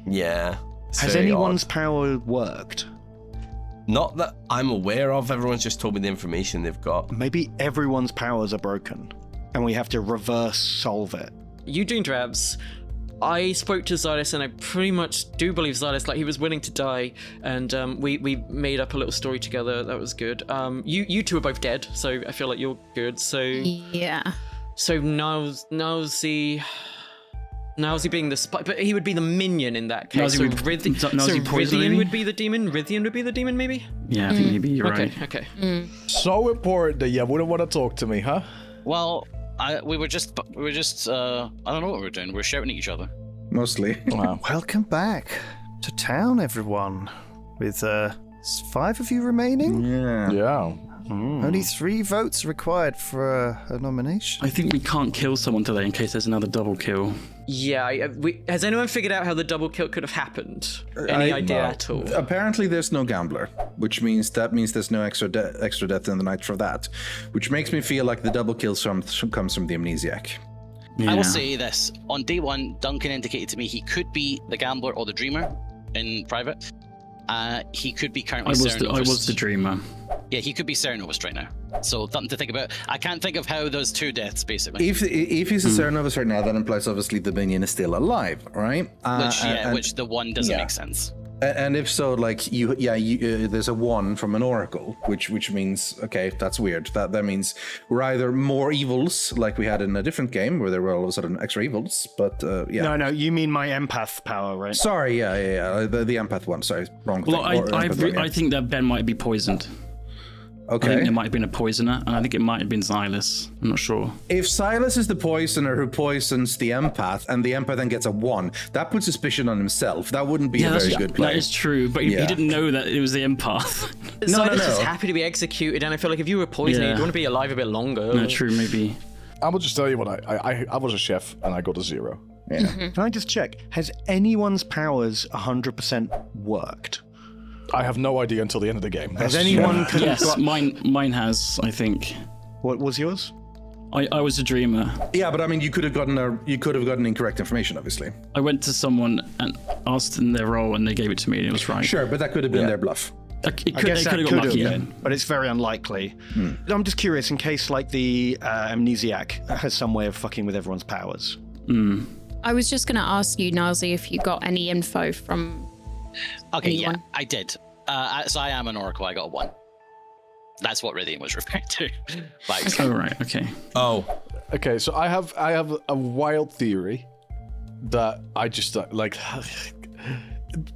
Yeah. Has anyone's power worked? Not that I'm aware of. Everyone's just told me the information they've got. Maybe everyone's powers are broken and we have to reverse solve it. You doing Drabs? I spoke to Xylus and I pretty much do believe Xylus, he was willing to die, and we made up a little story together. That was good. You two are both dead, so I feel like you're good. So yeah. So Nowsy being the spy, but he would be the minion in that case. Rithian would be the demon. Rithian would be the demon, maybe. Yeah, I think maybe you're right. Okay. So important that you wouldn't want to talk to me, huh? Well, we were just I don't know what we were doing. We were shouting at each other. Mostly. Wow. Welcome back to town, everyone. With 5 of you remaining. Yeah. Only 3 votes required for a nomination. I think we can't kill someone today in case there's another double kill. Yeah, has anyone figured out how the double kill could have happened? Any idea at all? Apparently there's no gambler, which means there's no extra death in the night for that, which makes me feel like the double kill comes from the amnesiac. Yeah. I will say this. On day one, Duncan indicated to me he could be the gambler or the dreamer in private. He could be currently I was the dreamer. Yeah, he could be Cerenovist right now. So something to think about. I can't think of how those 2 deaths, basically. If he's a Cerenovist right now, that implies obviously the minion is still alive, right? Which the one doesn't make sense. And if so, there's a 1 from an oracle, which means, okay, that's weird. That means we're either more evils, like we had in a different game, where there were all of a sudden extra evils, but yeah. No, you mean my empath power, right? Sorry, yeah. The empath one, sorry, wrong Well, thing. I think that Ben might be poisoned. Okay. I think there might have been a poisoner, and I think it might have been Xylus. I'm not sure. If Silas is the poisoner who poisons the empath, and the empath then gets a 1, that puts suspicion on himself. That wouldn't be a very good play. That is true, but he didn't know that it was the empath. No. Just happy to be executed, and I feel like if you were poisoned, you'd want to be alive a bit longer. No, true, maybe. I will just tell you what I was a chef and I got a 0. Yeah. Can I just check? Has anyone's powers 100% worked? I have no idea until the end of the game. Has anyone? Yes, mine has. I think. What was yours? I was a dreamer. Yeah, but I mean, you could have gotten incorrect information, obviously. I went to someone and asked them their role, and they gave it to me, and it was right. Sure, but that could have been their bluff. I guess they could have got lucky. But it's very unlikely. I'm just curious, in case like the amnesiac has some way of fucking with everyone's powers. I was just going to ask you, Nazi, if you got any info from anyone. Yeah, I did. So I am an oracle. I got a 1. That's what Rithian was referring to. Oh, right. Okay. Oh. Okay, so I have a wild theory that I just like.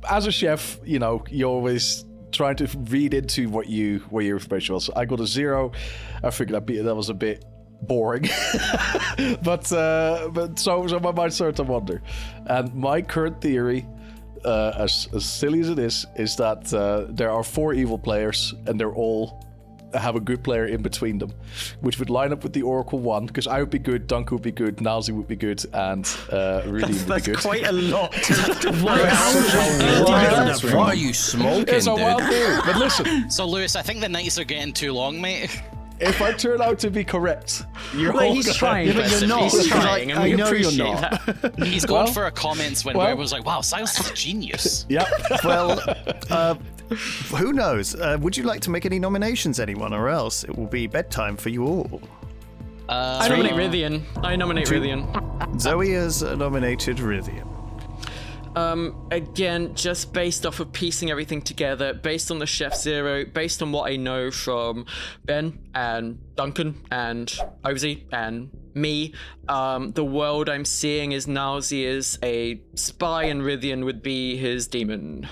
As a chef, you know, you're always trying to read into what your information was. So I got a 0. I figured that was a bit boring, but so my mind started to wonder. And my current theory, as silly as it is that there are 4 evil players, and they're all have a good player in between them, which would line up with the Oracle 1, because I would be good, Dunk would be good, Nazi would be good, and Rithian would be good. That's quite a lot. What are you smoking, It's a dude? wild theory, but listen. So, Lewis, I think the nights are getting too long, mate. If I turn out to be correct, you're Well, all he's gonna- trying. but you're not. He's trying, and I we know you're appreciate not. that. He's going for a comments when everyone's like, wow, Silas is a genius. Yep. Well, who knows? Would you like to make any nominations, anyone, or else it will be bedtime for you all? I nominate Rithian. Rithian. Zoe has nominated Rithian. Again, just based off of piecing everything together, based on the Chef 0, based on what I know from Ben and Duncan and Ozzy and me, the world I'm seeing is Nazi is a spy and Rithian would be his demon.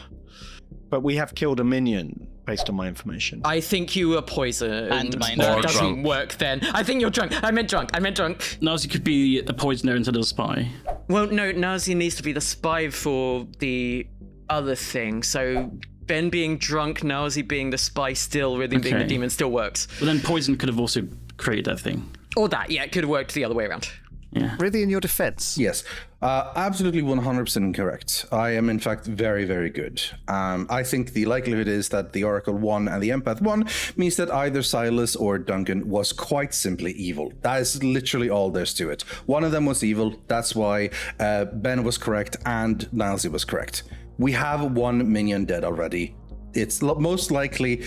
But we have killed a minion, based on my information. I think you were poisoned. And mine that are doesn't drunk. work then. I think you're drunk. I meant drunk. Nazi could be the poisoner instead of the spy. Well, no, Nazi needs to be the spy for the other thing. So Ben being drunk, Nazi being the spy still, Rithian being the Okay. demon still works. But then poison could have also created that thing. Or that, yeah, it could have worked the other way around. Yeah. Rithian, your defense. Yes, absolutely 100% correct. I am, in fact, very, very good. I think the likelihood is that the Oracle 1 and the Empath 1 means that either Silas or Duncan was quite simply evil. That is literally all there's to it. One of them was evil. That's why Ben was correct and Nazi was correct. We have 1 minion dead already. It's most likely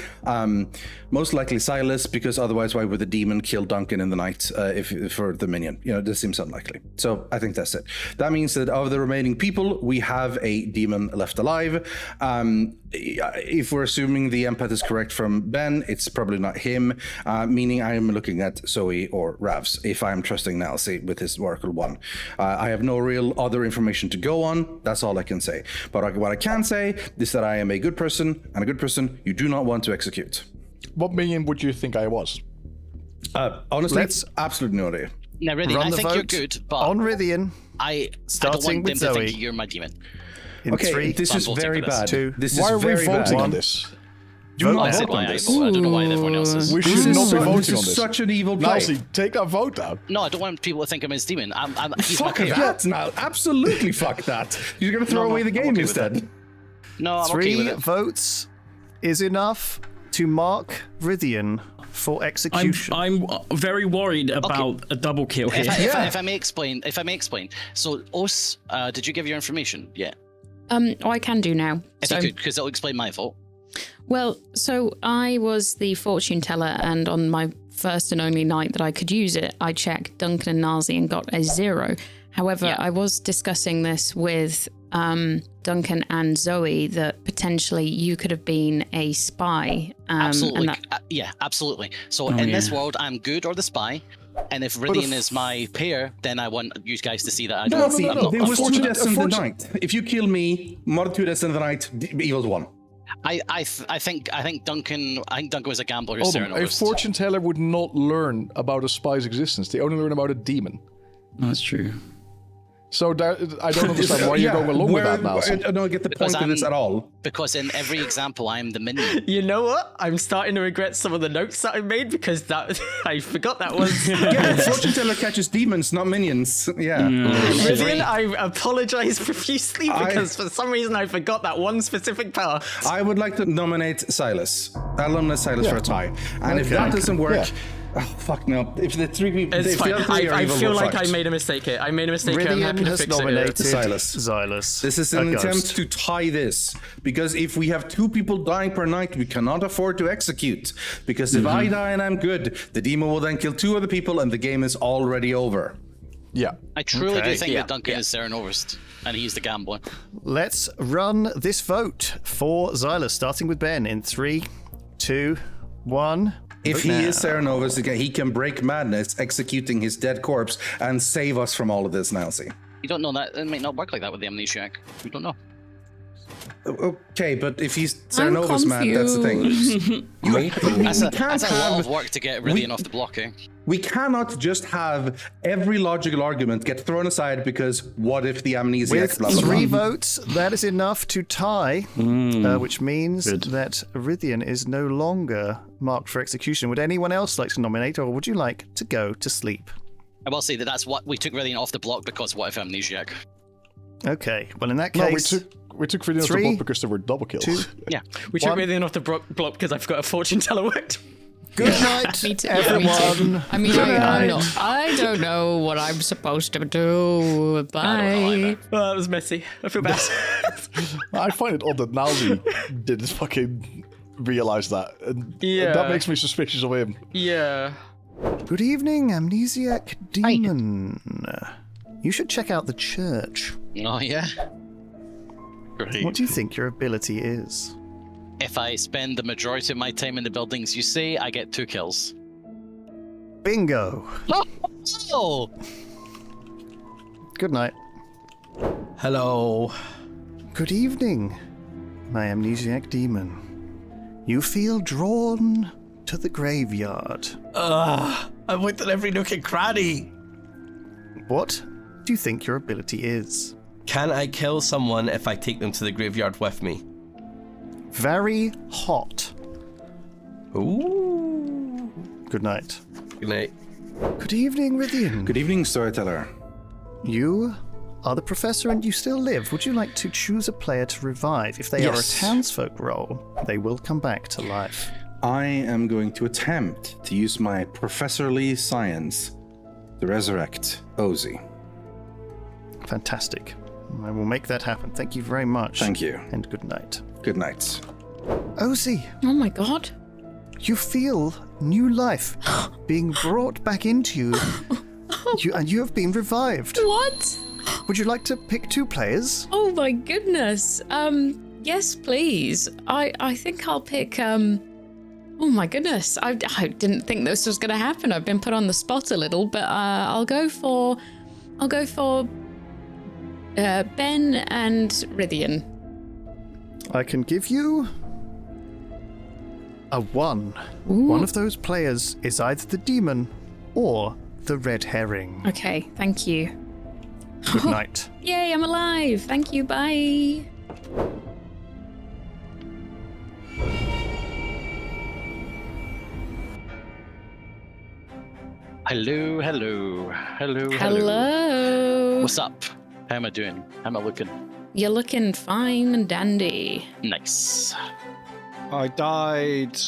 Silas, because otherwise why would the demon kill Duncan in the night if for the minion? You know, this seems unlikely. So I think that's it. That means that of the remaining people, we have a demon left alive. If we're assuming the empath is correct from Ben, it's probably not him, meaning I am looking at Zoe or Ravs if I'm trusting Nalsi with his Oracle 1. I have no real other information to go on. That's all I can say. But what I can say is that I am a good person, and a good person you do not want to execute. What minion would you think I was? Honestly, it's absolutely no idea. Now, Rithian, Run I the think you're vote good, but on Rithian. I don't starting want them with to Zoe. think you're my demon. In Okay, 3, this I'm is voting very for this. bad. 2. This Why is are we very voting bad. on this? Do not I said vote on why this. I vote. I don't know why everyone else is. We should This is not be so- voting this on is this. such an evil play. Nalsi, take that vote down. No, I don't want people to think I'm his demon. He's my Fuck pair. that now. Absolutely fuck that. You're going to throw No, away the I'm game okay with instead. No, I'm 3 okay with it. votes is enough to mark Rithian for execution. I'm very worried about a double kill here. If I may explain, so Os, did you give your information? Yeah. I can do now. If you could, because it'll explain my fault. Well, so I was the fortune teller, and on my first and only night that I could use it, I checked Duncan and Nazi and got a 0. However, Yeah. I was discussing this with Duncan and Zoe that potentially you could have been a spy. Absolutely. And that, Yeah, absolutely. So in this world, I'm good or the spy. And if Rithian is my pair, then I want you guys to see that I don't. I'm not There was 2 unfortunate. deaths in the night. If you kill me, more 2 deaths in the night, evil's 1. I think Duncan was a gambler who's Hold on, a Serenolist. fortune teller would not learn about a spy's existence. They only learn about a demon. That's true. So I don't understand why you're going along with that now. I don't get the point of this at all. Because in every example, I'm the minion. You know what? I'm starting to regret some of the notes that I made because that I forgot that was. Yeah, fortune teller catches demons, not minions. Yeah. Rivian, I apologize profusely because for some reason I forgot that one specific part. I would like to nominate Silas. I'll nominate Silas for a tie. And if that doesn't work... Yeah. Oh, fuck no. If the three people... It's fine. I feel like I made made a mistake here. I made a mistake here. I'm happy Rivian to has fix nominated it. Xylus. This is an attempt to tie this. Because if we have 2 people dying per night, we cannot afford to execute. Because if I die and I'm good, the demon will then kill 2 other people and the game is already over. Yeah. I truly do think that Duncan is Serenovist, and he's the gambler. Let's run this vote for Xylus, starting with Ben in 3, 2, 1. If he is Serenovus, he can break madness executing his dead corpse and save us from all of this, Nancy. You don't know that. It might not work like that with the amnesiac. We don't know. Okay, but if he's Serenovus mad, that's the thing. That's a lot of work to get Rivian off the block, eh? We cannot just have every logical argument get thrown aside because what if the amnesiac... With blah, blah, blah. 3 votes, that is enough to tie, which means that Rivian is no longer marked for execution. Would anyone else like to nominate, or would you like to go to sleep? I will say that's what we took Rivian off the block because what if amnesiac? Okay, well in that case... No, we took Rivian off the block because there were double kills. 2, Yeah. We took Rivian off the block because I forgot a fortune teller worked. Good night, Me too. everyone. I mean, I don't know what I'm supposed to do. Bye. Oh, that was messy. I feel bad. I find it odd that Nalzi didn't fucking realize that. And Yeah. that makes me suspicious of him. Yeah. Good evening, amnesiac demon. You should check out the church. Oh, yeah? Great. What do you think your ability is? If I spend the majority of my time in the buildings you say, I get 2 kills. Bingo. Oh! Good night. Hello. Good evening, my amnesiac demon. You feel drawn to the graveyard. I've looked at every nook and cranny. What do you think your ability is? Can I kill someone if I take them to the graveyard with me? Very hot. Ooh. Good night. Good night. Good evening, Rivian. Good evening, storyteller. You are the professor and you still live. Would you like to choose a player to revive? If they are a townsfolk role, they will come back to life. I am going to attempt to use my professorly science to resurrect Ozzy. Fantastic. I will make that happen. Thank you very much. Thank you. And good night. Good night. Ozzy, Oh my god. you feel new life being brought back into you. And you have been revived. What? Would you like to pick 2 players? Oh my goodness. Yes, please. I think I'll pick, oh my goodness. I didn't think this was going to happen. I've been put on the spot a little, but I'll go for Ben and Rivian. I can give you a 1. Ooh. One of those players is either the demon or the red herring. Okay, thank you. Good night. Yay, I'm alive. Thank you. Bye. Hello. Hello. What's up? How am I doing? How am I looking? You're looking fine and dandy. Nice. I died.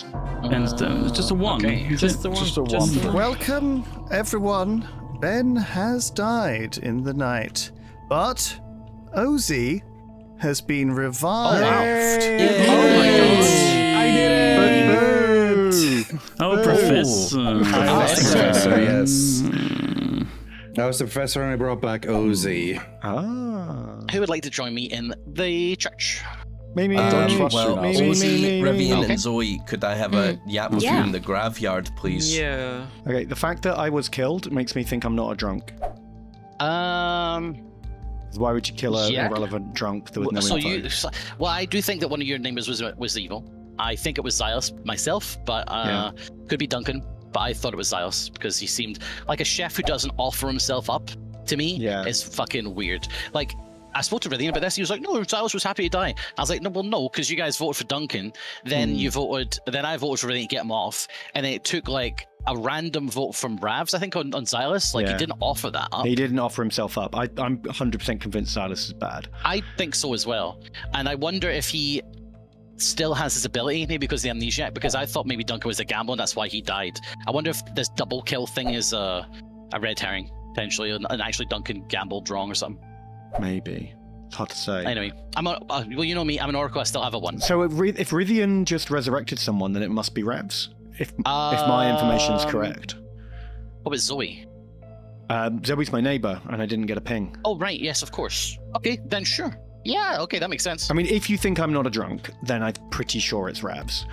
And it's just a 1. Okay. Just the one. Just a one. Welcome, everyone. Ben has died in the night, but Ozzy has been revived. Oh my god. I did it! Oh, Professor. Professor, yes. I was the professor and I brought back Ozzy. Who would like to join me in the church? Maybe. Well, me. Ozzy, Okay. and Zoe, could I have a yap with you Yeah. in the graveyard, please? Yeah. Okay, the fact that I was killed makes me think I'm not a drunk. Why would you kill an Yeah. irrelevant drunk? There was no So info. well, I do think that one of your neighbors was evil. I think it was Xylus myself, but could be Duncan. But I thought it was Xylus because he seemed like a chef who doesn't offer himself up to me is fucking weird. Like, I spoke to Rithian about this. He was like, "No, Silas was happy to die." I was like, "No, well, no, because you guys voted for Duncan. Then I voted for Rithian to get him off, and then it took like a random vote from Ravs, I think, on Silas. Like, he didn't offer that up. He didn't offer himself up. I'm 100% convinced Silas is bad. I think so as well, and I wonder if he still has his ability, maybe because of the amnesiac. Because I thought maybe Duncan was a gamble, and that's why he died. I wonder if this double kill thing is a red herring potentially, and actually Duncan gambled wrong or something. Maybe. It's hard to say. Anyway, well, you know me, I'm an Oracle, I still have a 1. So if Rithian just resurrected someone, then it must be Revs, if my information's correct. What about Zoe? Zoe's my neighbor, and I didn't get a ping. Oh, right, yes, of course. Okay, then sure. Yeah, okay, that makes sense. I mean, if you think I'm not a drunk, then I'm pretty sure it's Revs.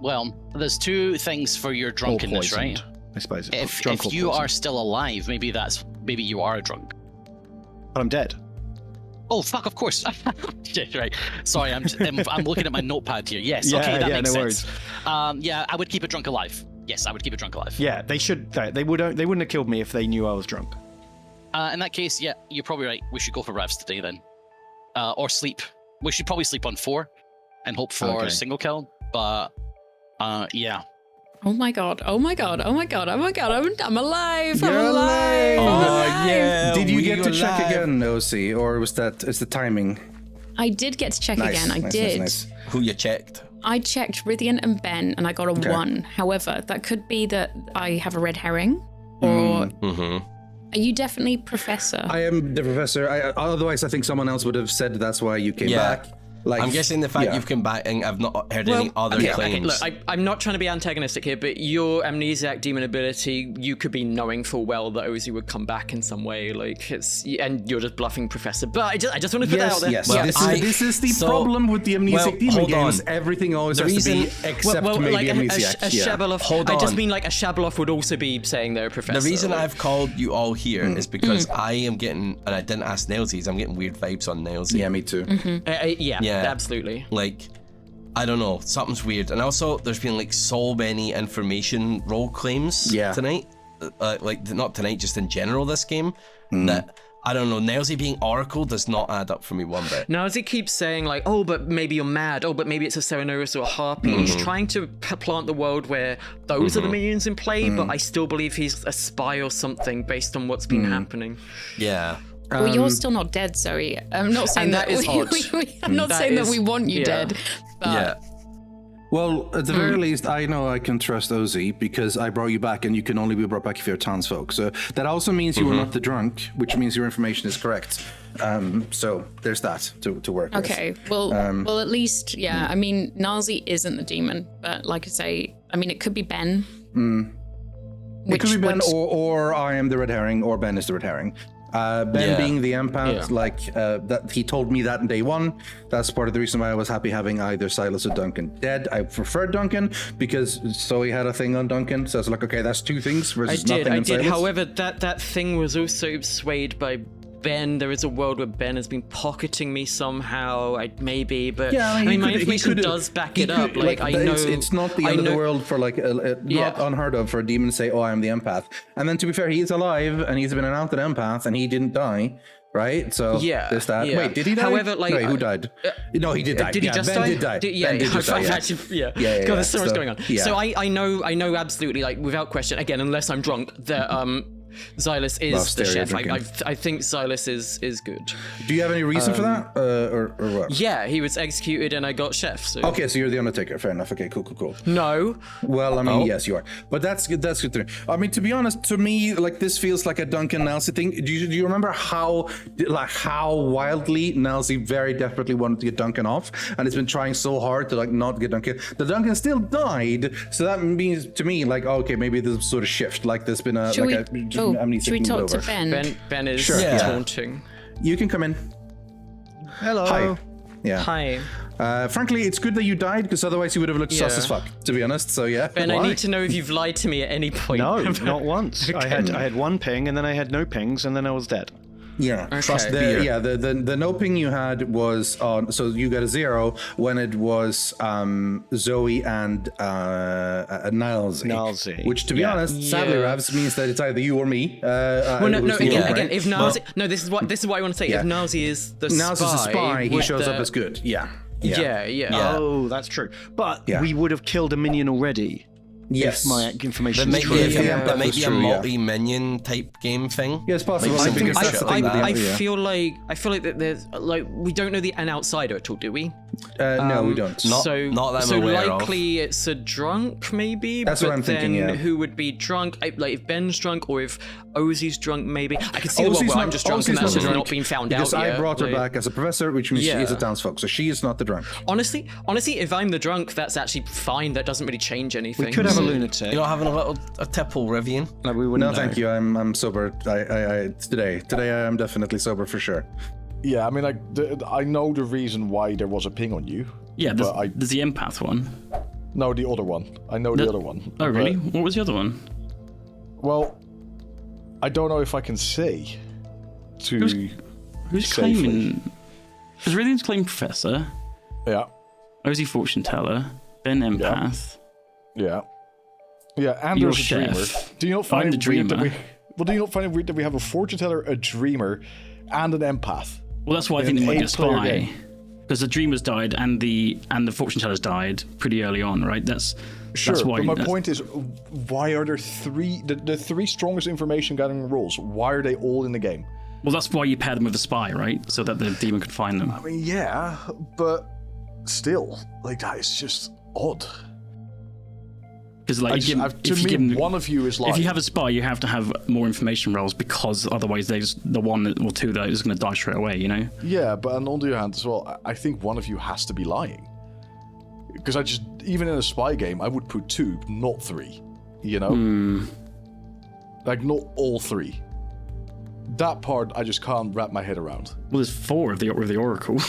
Well, there's 2 things for your drunkenness, right? I suppose. If you are still alive, maybe you are a drunk. But I'm dead. Oh fuck! Of course. Shit, right. Sorry, I'm looking at my notepad here. Yes. Okay, that makes sense. Yeah, I would keep a drunk alive. Yes, I would keep a drunk alive. Yeah, they should. They wouldn't have killed me if they knew I was drunk. In that case, yeah, you're probably right. We should go for Revs today then, or sleep. We should probably sleep on 4, and hope for a single kill. But yeah. Oh my god! Oh my god! Oh my god! Oh my god! I'm alive! You're I'm alive! alive! Yeah. Did you get to check again, OC, or is the timing? I did get to check again. I did. Nice. Who you checked? I checked Rithian and Ben, and I got a 1. However, that could be that I have a red herring, or are you definitely Professor? I am the Professor. Otherwise, I think someone else would have said that's why you came back. Like, I'm guessing the fact you've come back and I've not heard any other claims. Okay, look, I'm not trying to be antagonistic here, but your amnesiac demon ability, you could be knowing full well that Ozzy would come back in some way, like and you're just bluffing Professor. But I just want to put that out there. Yes, well, this is the problem with the amnesiac demon games. Everything always has to be except maybe like amnesiac. A Shabeloff. I just mean like a Shabeloff would also be saying they're a Professor. The reason I've called you all here is because I am getting, and I didn't ask Nailsies, I'm getting weird vibes on Nailsy. Yeah, me too. Yeah, absolutely. Like, I don't know, something's weird. And also, there's been like so many information role claims tonight. Like, not tonight, just in general this game. That, I don't know, Nailsy being Oracle does not add up for me one bit. Nailsy keeps saying like, oh, but maybe you're mad. Oh, but maybe it's a Serenurus or a Harpy. He's trying to plant the world where those are the minions in play, but I still believe he's a spy or something based on what's been happening. Yeah. Well, you're still not dead, Zoe. I'm not saying that is odd. I'm not saying that we want you dead. But Well, at the very least, I know I can trust Ozzy because I brought you back, and you can only be brought back if you're townsfolk. So that also means you were not the drunk, which means your information is correct. So there's that to work with. Okay, well, at least, I mean, Nazi isn't the demon, but like I say, I mean, it could be Ben. It could be Ben, or I am the red herring, or Ben is the red herring. Ben being the empath, that he told me that in day 1. That's part of the reason why I was happy having either Silas or Duncan dead. I preferred Duncan because Zoe had a thing on Duncan, so I was like, okay, that's 2 things versus nothing on Silas. However, that thing was also swayed by Ben. There is a world where Ben has been pocketing me somehow, maybe, but I mean my information does back it up. Like, I know it's not the end of the world for not unheard of for a demon to say, "Oh, I'm the empath." And then to be fair, he's alive and he's been an outed empath and he didn't die, right? So there's that. Yeah. Wait, did he die? However, wait, who died? No, he did die. Did he just Ben die? did die. Ben did just die. God, there's so much going on. Yeah. So I know absolutely, like, without question, again, unless I'm drunk, that Xylus is the chef. I think Xylus is good. Do you have any reason for that, or what? Yeah, he was executed and I got chef. So. Okay, so you're the Undertaker. Fair enough. Okay, cool. No. Well, I mean, yes, you are. But that's good. That's good to know. I mean, to be honest, to me, like, this feels like a Duncan Nelsey thing. Do you remember how wildly Nelsey very desperately wanted to get Duncan off, and it's been trying so hard to not get Duncan. The Duncan still died, so that means to me okay, maybe there's sort of shift. Like there's been a should we talk to Ben? Ben is taunting. You can come in. Hello. Hi. Yeah. Hi. Frankly, it's good that you died, because otherwise you would have looked sus as fuck, to be honest. So yeah. Ben, I need to know if you've lied to me at any point. No, not once. I had 1 ping, and then I had no pings, and then I was dead. Yeah, Trust beer. the no ping you had was on. So you got a 0 when it was Zoe and Nilesy. Which, to be honest, sadly, Ravs means that it's either you or me. Again, if Nilesy, this is what I want to say. If Nilesy is the spy, he shows up as good. Yeah. Oh, that's true. But we would have killed a minion already. Yes. If my information There is might true. be there might be a multi-minion type game thing. Yeah, it's possible. Like I think some that's the shit thing. like I that. feel like that there's like we don't know an outsider at all, do we? No, we don't. Not that I'm aware of. likely it's a drunk, maybe. That's but what I'm thinking, then yeah. who would be drunk? Like if Ben's drunk, or if Ozzy's drunk, maybe. I can see the Ozzy's one where not- I'm just drunk Ozzy's and that's not just drunk not being found because out I yet. brought her Like, back as a professor, which means she is a Yeah. townsfolk, so she is not the drunk. Honestly, if I'm the drunk, that's actually fine. That doesn't really change anything. We could have a lunatic. You're not having a tipple, Rivian? No, we No, wouldn't know. thank you. I'm sober. Today I am definitely sober for sure. Yeah, I mean, like, I know the reason why there was a ping on you. Yeah, but there's the empath one. No, the other one. I know the other one. Oh, really? But- What was the other one? well, I don't know if I can say to. Who's safely. claiming? Because Rivian's claimed Professor, Yeah, Ozzy Fortune Teller, Ben Empath. yeah, and You're there's a dreamer. chef. Do you not I'm find the it weird that dreamer. do you not find it weird that we have a fortune teller, a dreamer, and an empath? Well, that's why I In think an they might be a 8-player spy. game. Because the Dreamers died and the Fortune Tellers died pretty early on, right? That's why. But my point is, why are there the three strongest information gathering rules? Why are they all in the game? Well, that's why you pair them with the spy, right? So that the demon could find them. I mean, yeah, but still, like, that is just odd. Because like, one of you is lying. if you have a spy, you have to have more information rolls because otherwise there's the one or two that is going to die straight away. You know? Yeah, but on the other hand as well, I think one of you has to be lying. Because even in a spy game, I would put 2, not 3. You know? Like, not all 3. That part, I just can't wrap my head around. Well, there's 4 of the Oracle.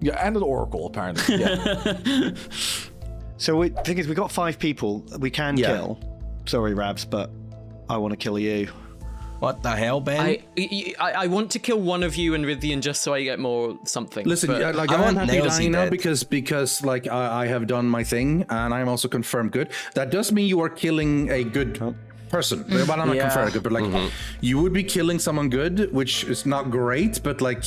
Yeah, and an oracle, apparently. Yeah. So the thing is, we got 5 people we can kill. Sorry, Rabs, but I want to kill you. What the hell, Ben? I want to kill one of you and Rithian just so I get more something. Listen, but- like I I'm want happy Nailsy dying now dead. because like I have done my thing and I'm also confirmed good. That does mean you are killing a good person. But I'm not confirmed good, but like you would be killing someone good, which is not great. But like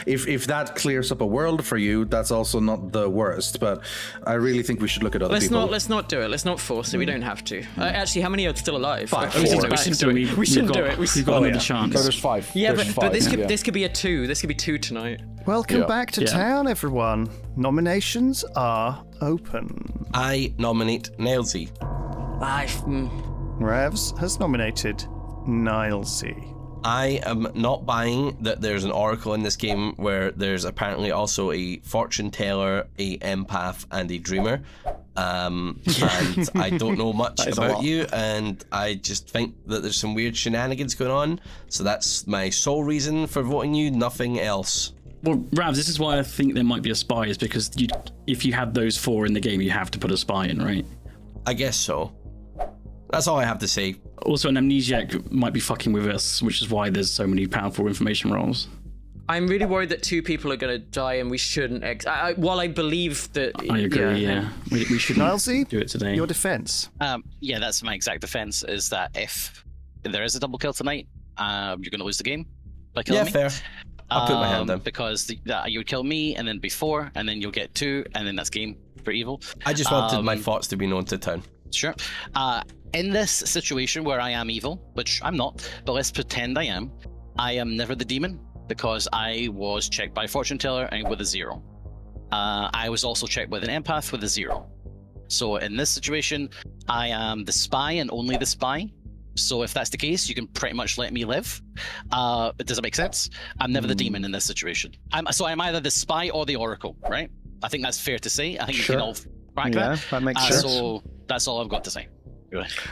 if that clears up a world for you, that's also not the worst. But I really think we should look at other people. Let's not do it. Let's not force it. We don't have to. Actually, how many are still alive? 5. We 4. shouldn't do it. We shouldn't do it. We've got another chance. No, there's 5. Yeah, There's but 5, this could be a 2. This could be 2 tonight. Welcome back to town, everyone. Nominations are open. I nominate Nailsy. Revs has nominated Nilesy. I am not buying that there's an oracle in this game where there's apparently also a fortune teller, a empath, and a dreamer. And I don't know much about you, and I just think that there's some weird shenanigans going on. So that's my sole reason for voting you, nothing else. Well, Ravs, this is why I think there might be a spy, is because if you have those 4 in the game, you have to put a spy in, right? I guess so. That's all I have to say. Also, an amnesiac might be fucking with us, which is why there's so many powerful information rolls. I'm really worried that 2 people are going to die and we shouldn't. While I believe that. I agree, yeah. We shouldn't Nilesy, do it today. your defense. Yeah, that's my exact defense, is that if there is a double kill tonight, you're going to lose the game by killing me. Yeah, fair. I'll put my hand down. Because you would kill me, and then before, and then you'll get 2, and then that's game for evil. I just wanted my thoughts to be known to town. Sure. In this situation where I am evil, which I'm not, but let's pretend I am never the demon, because I was checked by a fortune teller and with a 0. I was also checked with an empath with a 0. So in this situation, I am the spy and only the spy. So if that's the case, you can pretty much let me live. Does that make sense? I'm never the demon in this situation. I'm either the spy or the oracle, right? I think that's fair to say. I think you can all crack that. That makes sense. So that's all I've got to say.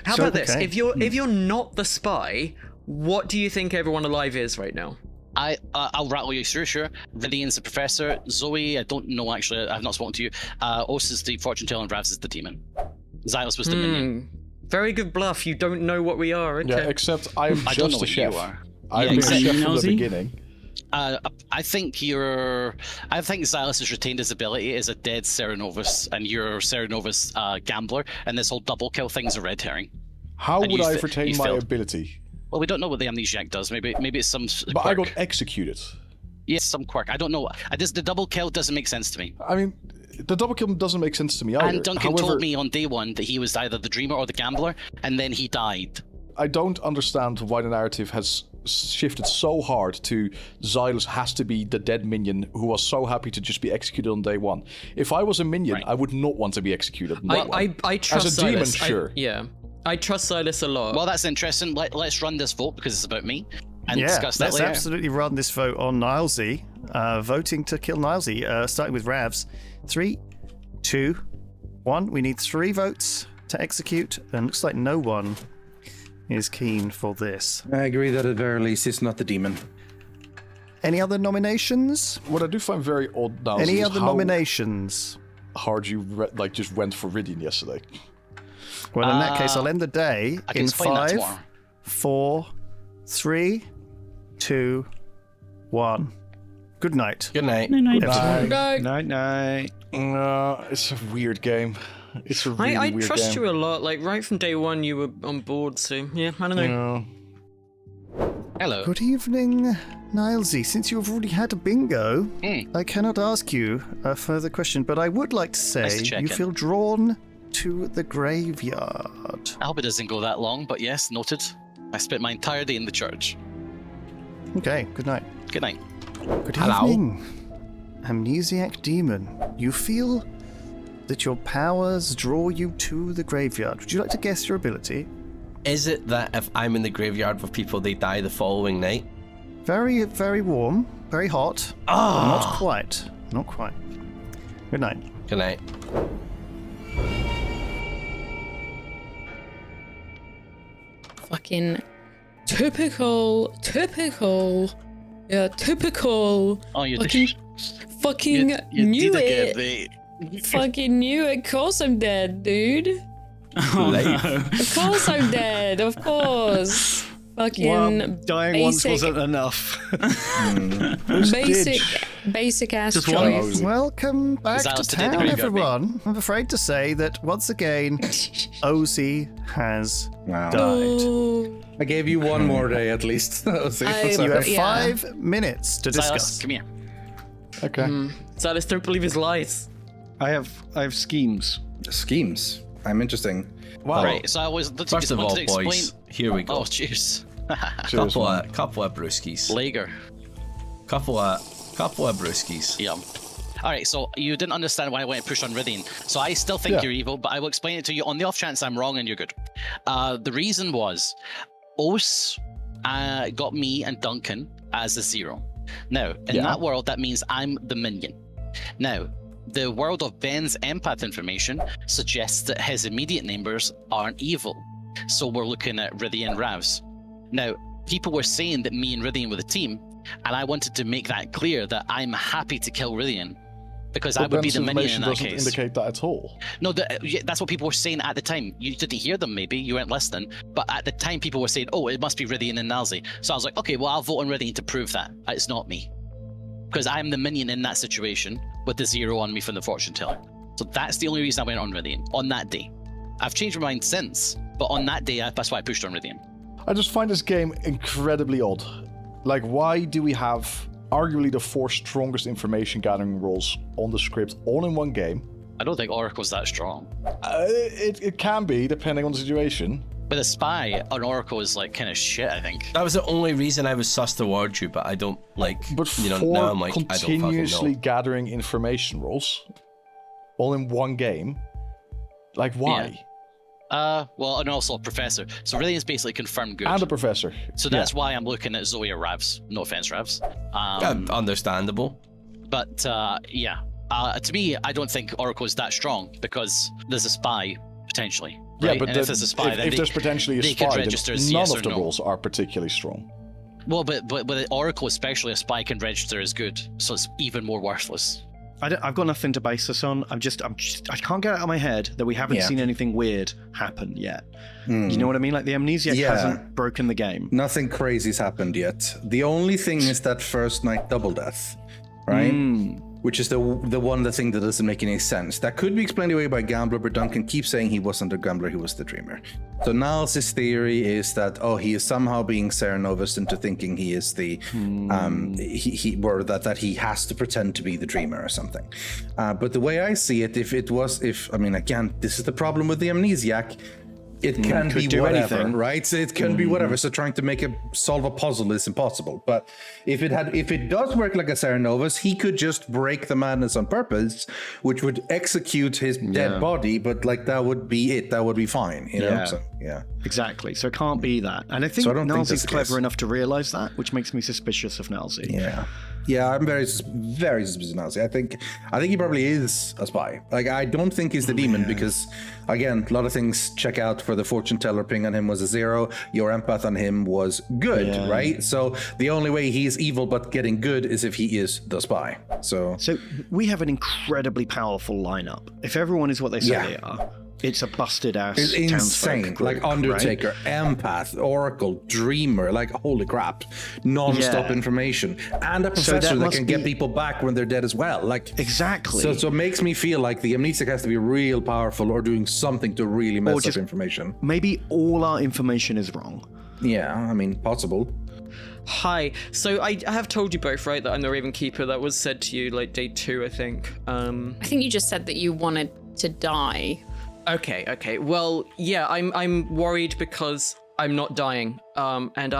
How about this? If you're not the spy, what do you think everyone alive is right now? I'll rattle you through, sure. Vivian's the professor. Zoe, I don't know actually. I've not spoken to you. Os is the fortune teller and Ravs is the demon. Xylus was the minion. Very good bluff. You don't know what we are, okay? Yeah, except I'm I don't know just a what chef. you are. I've been a exactly. chef from the Nosy? beginning. I think Xylus has retained his ability as a dead Serenovus, and you're Serenovus gambler, and this whole double kill thing's a red herring. How And would you I fa- retain you my failed. ability? Well, we don't know what the amnesiac does. Maybe it's some But quirk. I got executed. Yes, some quirk. I don't know. The double kill doesn't make sense to me. I mean, the double kill doesn't make sense to me either. And Duncan However, told me on day one that he was either the dreamer or the gambler, and then he died. I don't understand why the narrative has shifted so hard to Xylus has to be the dead minion who was so happy to just be executed on day one. If I was a minion, Right. I would not want to be executed on day one. I trust As a demon, Xylus. sure. I trust Xylus a lot. Well, that's interesting. Let's run this vote because it's about me, and Yeah, discuss that let's later. absolutely run this vote on Nilesy. Voting to kill Nilesy, starting with Ravs. 3, 2, 1. We need 3 votes to execute, and looks like no one is keen for this. I agree that at very least it's not the demon. Any other nominations? What I do find very odd now Any is other how nominations? hard you just went for Ridian yesterday. Well, in that case, I'll end the day I can in explain that 5, tomorrow. 4, 3, 2, 1. Good night. Good night. everyone. Night. No, it's a weird game. It's a really I weird trust game. you a lot. Like right from day one, you were on board. So yeah, I don't know. No. Hello. Good evening, Nilesy. Since you have already had a bingo, Hmm. I cannot ask you a further question, but I would like to say Nice to check you in. feel drawn to the graveyard. I hope it doesn't go that long, but yes, noted. I spent my entire day in the church. Okay, good night. Good night. Good Hello. evening, amnesiac demon. You feel that your powers draw you to the graveyard. Would you like to guess your ability? Is it that if I'm in the graveyard with people, they die the following night? Very, very warm, very hot. but Not quite. Not quite. Good night. Good night. Fucking typical. Yeah, typical. Oh, you Fucking, fucking you knew did it. again, mate. Fucking knew it. Of course I'm dead, dude. Life. Of course I'm dead. Of course. Fucking Well, dying once basic- wasn't enough. basic ass Just one. choice. Welcome back to Xylus to the town, graveyard, mate. everyone. I'm afraid to say that once again, Ozzy has Wow. died. Oh, I gave you one more day at least. I- You have Yeah. 5 minutes to Xylus, discuss. come here. Okay. Xylus, don't believe his lies. I have schemes. Schemes. I'm interesting. Wow. Right, so I was First of all, wanted to explain. boys, here we go. Oh, cheers. Cheers, couple man. of brewskis. Lager. Couple of brewskis. Yum. Alright, so you didn't understand why I went to push on Ridian. So I still think Yeah. you're evil, but I will explain it to you on the off chance I'm wrong and you're good. The reason was Os got me and Duncan as a 0. Now, in Yeah. that world, that means I'm the minion. Now, the world of Ben's empath information suggests that his immediate neighbors aren't evil. So we're looking at Ridian Ravs. Now, people were saying that me and Ridian were the team, and I wanted to make that clear that I'm happy to kill Ridian because I But would be Ben's the minion information in that doesn't case. indicate that at all. No, that's what people were saying at the time. You didn't hear them, maybe. You weren't listening. But at the time, people were saying, oh, it must be Ridian and Nalzi. So I was like, okay, well, I'll vote on Ridian to prove that. It's not me. Because I'm the minion in that situation with the 0 on me from the fortune teller. So that's the only reason I went on Ridian on that day. I've changed my mind since, but on that day, that's why I pushed on Ridian. I just find this game incredibly odd. Like, why do we have arguably the 4 strongest information gathering roles on the script all in one game? I don't think Oracle's that strong. It can be, depending on the situation. But a spy on Oracle is like kind of shit, I think. That was the only reason I was sus towards you, but I don't like. But you know, 4 now I'm like, I don't fucking continuously know. gathering information roles all in one game? Like, why? Well, and also a professor. So Ridian's basically confirmed good. And a professor. So that's why I'm looking at Zoe or Ravs. No offense, Ravs. Understandable. But yeah, to me, I don't think Oracle is that strong because there's a spy potentially. Right? Yeah, but and if there's a spy, then if there's potentially a they could spy, register then as none yes of or the no. roles are particularly strong. Well, but with Oracle especially, a spy can register as good, so it's even more worthless. I've got nothing to base this on. I can't get it out of my head that we haven't seen anything weird happen yet. You know what I mean? Like the amnesiac hasn't broken the game. Nothing crazy's happened yet. The only thing is that first night double death, right? Which is the thing that doesn't make any sense. That could be explained away by Gambler, but Duncan keeps saying he wasn't a gambler, he was the dreamer. So Niles' theory is that, he is somehow being Serenovus into thinking he is the, that he has to pretend to be the dreamer or something. But the way I see it, again, this is the problem with the amnesiac. It can be whatever, anything. Right? So it can be whatever. So trying to solve a puzzle is impossible. But if it does work like a Serenovus, he could just break the madness on purpose, which would execute his dead body. But like that would be it. That would be fine. You know? So, exactly. So it can't be that. And I think Nalzi's clever enough to realize that, which makes me suspicious of Nalzi. Yeah, I'm very suspicious of Nalzi. I think he probably is a spy. Like, I don't think he's the demon because, again, a lot of things check out for the fortune teller ping on him was a 0. Your empath on him was good, right? So the only way he's evil but getting good is if he is the spy. So we have an incredibly powerful lineup. If everyone is what they say they are, it's a busted ass. It's insane. Group, like Undertaker, right? Empath, Oracle, Dreamer, like holy crap. Non-stop information. And a professor that can get people back when they're dead as well. Like exactly. So it makes me feel like the amnesiac has to be real powerful or doing something to really mess up information. Maybe all our information is wrong. Yeah, I mean, possible. Hi. So I have told you both, right, that I'm the Raven Keeper. That was said to you like day 2, I think. I think you just said that you wanted to die. Okay. Well, yeah, I'm worried because I'm not dying. And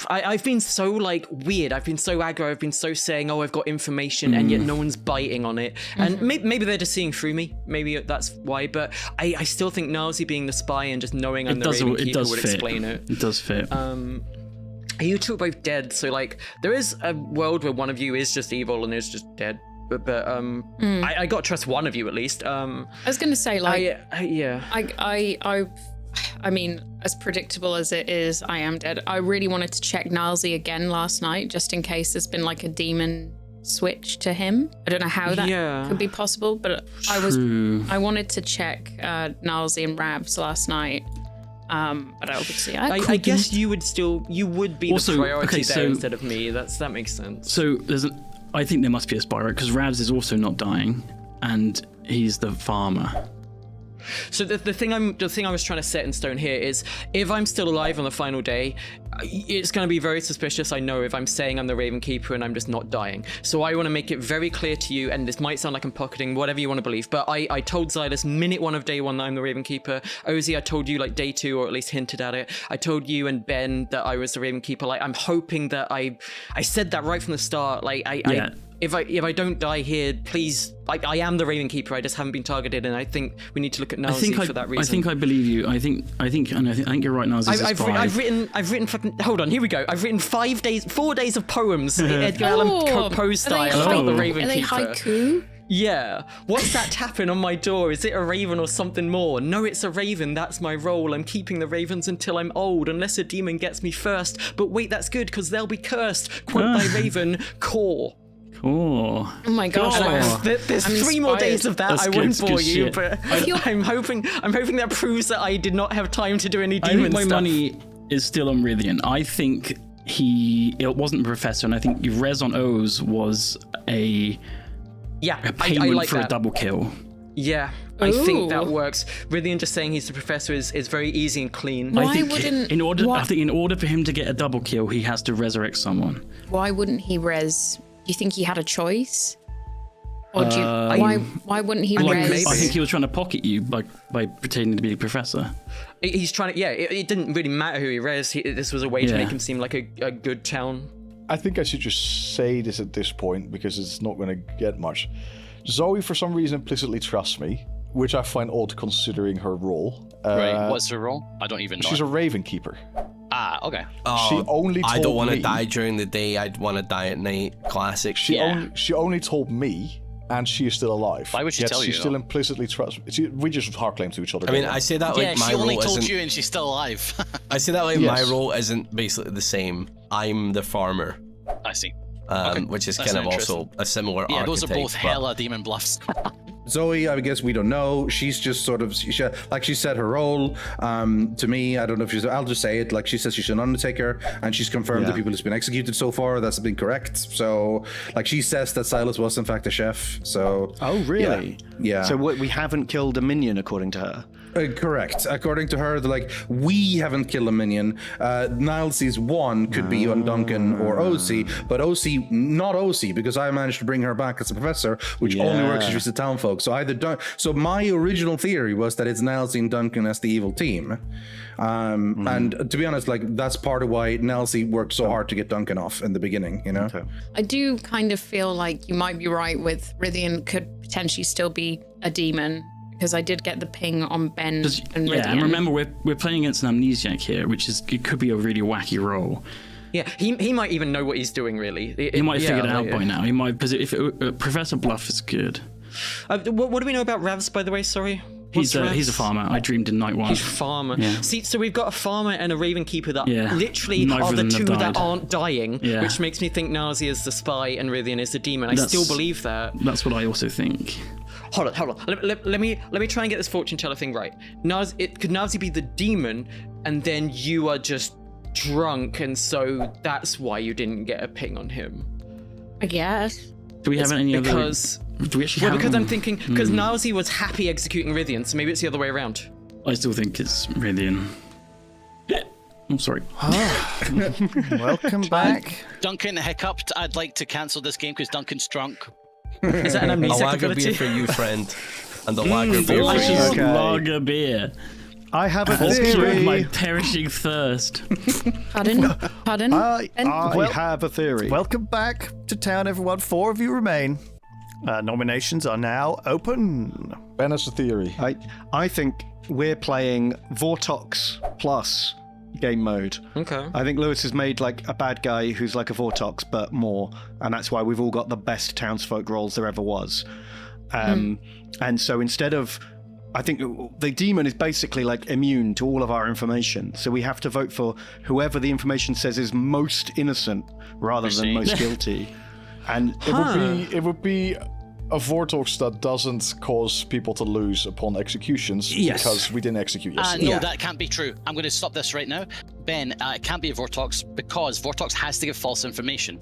I've been so like weird. I've been so aggro. I've been so saying, I've got information, and yet no one's biting on it. And maybe they're just seeing through me. Maybe that's why. But I still think Nalzi being the spy and just knowing I'm the Raven Keeper would explain it. It does fit. You two are both dead, so like there is a world where one of you is just evil and is just dead. But I got to trust one of you at least. I was gonna say like I mean, as predictable as it is, I am dead. I really wanted to check Nalzi again last night, just in case there's been like a demon switch to him. I don't know how that could be possible, but I wanted to check Nalzi and Rabs last night. But obviously I guess you would be also, the priority there instead of me. That makes sense. So I think there must be a spy, right? Because Rabs is also not dying, and he's the farmer. So the thing I was trying to set in stone here is, if I'm still alive on the final day, it's going to be very suspicious, I know, if I'm saying I'm the Raven Keeper and I'm just not dying. So I want to make it very clear to you, and this might sound like I'm pocketing, whatever you want to believe, but I told Xylus minute 1 of day 1 that I'm the Raven Keeper. Ozzy, I told you like day 2, or at least hinted at it. I told you and Ben that I was the Raven Keeper. Like, I'm hoping that I said that right from the start. Like, if I don't die here, please, I am the Raven Keeper. I just haven't been targeted, and I think we need to look at Nalzi for that reason. I think I believe you. I think you're right, Nalzi. I've written fucking. Hold on, here we go. I've written 4 days of poems, Edgar Allan Poe style about the Raven Keeper. Are they haiku? Yeah. What's that tapping on my door? Is it a raven or something more? No, it's a raven. That's my role. I'm keeping the ravens until I'm old, unless a demon gets me first. But wait, that's good, because they'll be cursed. Quote by Raven, Core. Oh my gosh! There's 3 more days of that. That's I won't bore you, but I'm hoping that proves that I did not have time to do any demon stuff. I think my money is still on Rithian. I think it wasn't a professor, and I think Res on O's was a payment like for that. A double kill. Yeah, I think that works. Rithian just saying he's the professor is very easy and clean. I think in order for him to get a double kill, he has to resurrect someone. Why wouldn't he res? Do you think he had a choice? Or why wouldn't he res? I think he was trying to pocket you by pretending to be a professor. He's trying to, it didn't really matter who he res. This was a way to make him seem like a good town. I think I should just say this at this point, because it's not going to get much. Zoe, for some reason, implicitly trusts me, which I find odd considering her role. Right, what's her role? I don't even know. She's a Raven Keeper. Ah, okay. She only told I don't want to me, die during the day. I'd want to die at night. Classic. She only told me, and she is still alive. Why would she tell you? She still implicitly trusts me. We just hard claim to each other. I mean, I say that like my role isn't... she only told you and she's still alive. I say that like my role isn't basically the same. I'm the farmer. I see. which is That's kind of interesting. also a similar Yeah, archetype. those are both but- hella demon bluffs. Zoe, I guess we don't know. She's just sort of, like she said her role to me. I don't know if she's, I'll just say it. Like she says she's an undertaker, and she's confirmed the people who's been executed so far. That's been correct. So, like she says that Silas was in fact a chef. So. Oh, really? Yeah. So we haven't killed a minion, according to her. Correct. According to her, we haven't killed a minion. Niles's one could be on Duncan or OC, but OC, not OC, because I managed to bring her back as a professor, which only works if she's a townfolk. So so my original theory was that it's Niles and Duncan as the evil team. And to be honest, that's part of why Nilesy worked so hard to get Duncan off in the beginning, you know? Okay. I do kind of feel like you might be right with Rithian could potentially still be a demon. Because I did get the ping on Ben and Rithian. Yeah, and remember we're playing against an amnesiac here, which it could be a really wacky roll. Yeah, he might even know what he's doing. Really, he might have figured it out by now. He might, because if Professor Bluff is good. What do we know about Ravs, by the way? Sorry. He's a farmer. I dreamed in night one. He's a farmer. Yeah. See, so we've got a farmer and a raven keeper that literally are the two that aren't dying, which makes me think Nazi is the spy and Rithian is the demon. I still believe that. That's what I also think. Hold on. Let me try and get this fortune teller thing right. Could Nazi be the demon, and then you are just drunk, and so that's why you didn't get a ping on him? I guess. Do we have any other? Do we actually have because I'm thinking because Nazi was happy executing Rithian, so maybe it's the other way around. I still think it's Rithian. I'm sorry. Welcome back. Duncan hiccuped. I'd like to cancel this game because Duncan's drunk. Is that an A amnesiac lager ability? beer for you, friend. And a lager beer for you. Okay. Lager beer. I have a I'll cure theory. my perishing thirst. Pardon? I have a theory. Welcome back to town, everyone. 4 of you remain. Nominations are now open. Ben has a theory. I think we're playing Vortox plus game mode. Okay. I think Lewis has made a bad guy who's like a Vortox, but more, and that's why we've all got the best townsfolk roles there ever was. And so instead of, I think the demon is basically immune to all of our information, so we have to vote for whoever the information says is most innocent rather than most guilty. And It would be a Vortox that doesn't cause people to lose upon executions because we didn't execute yesterday. No, that can't be true. I'm going to stop this right now. Ben, it can't be a Vortox because Vortox has to give false information.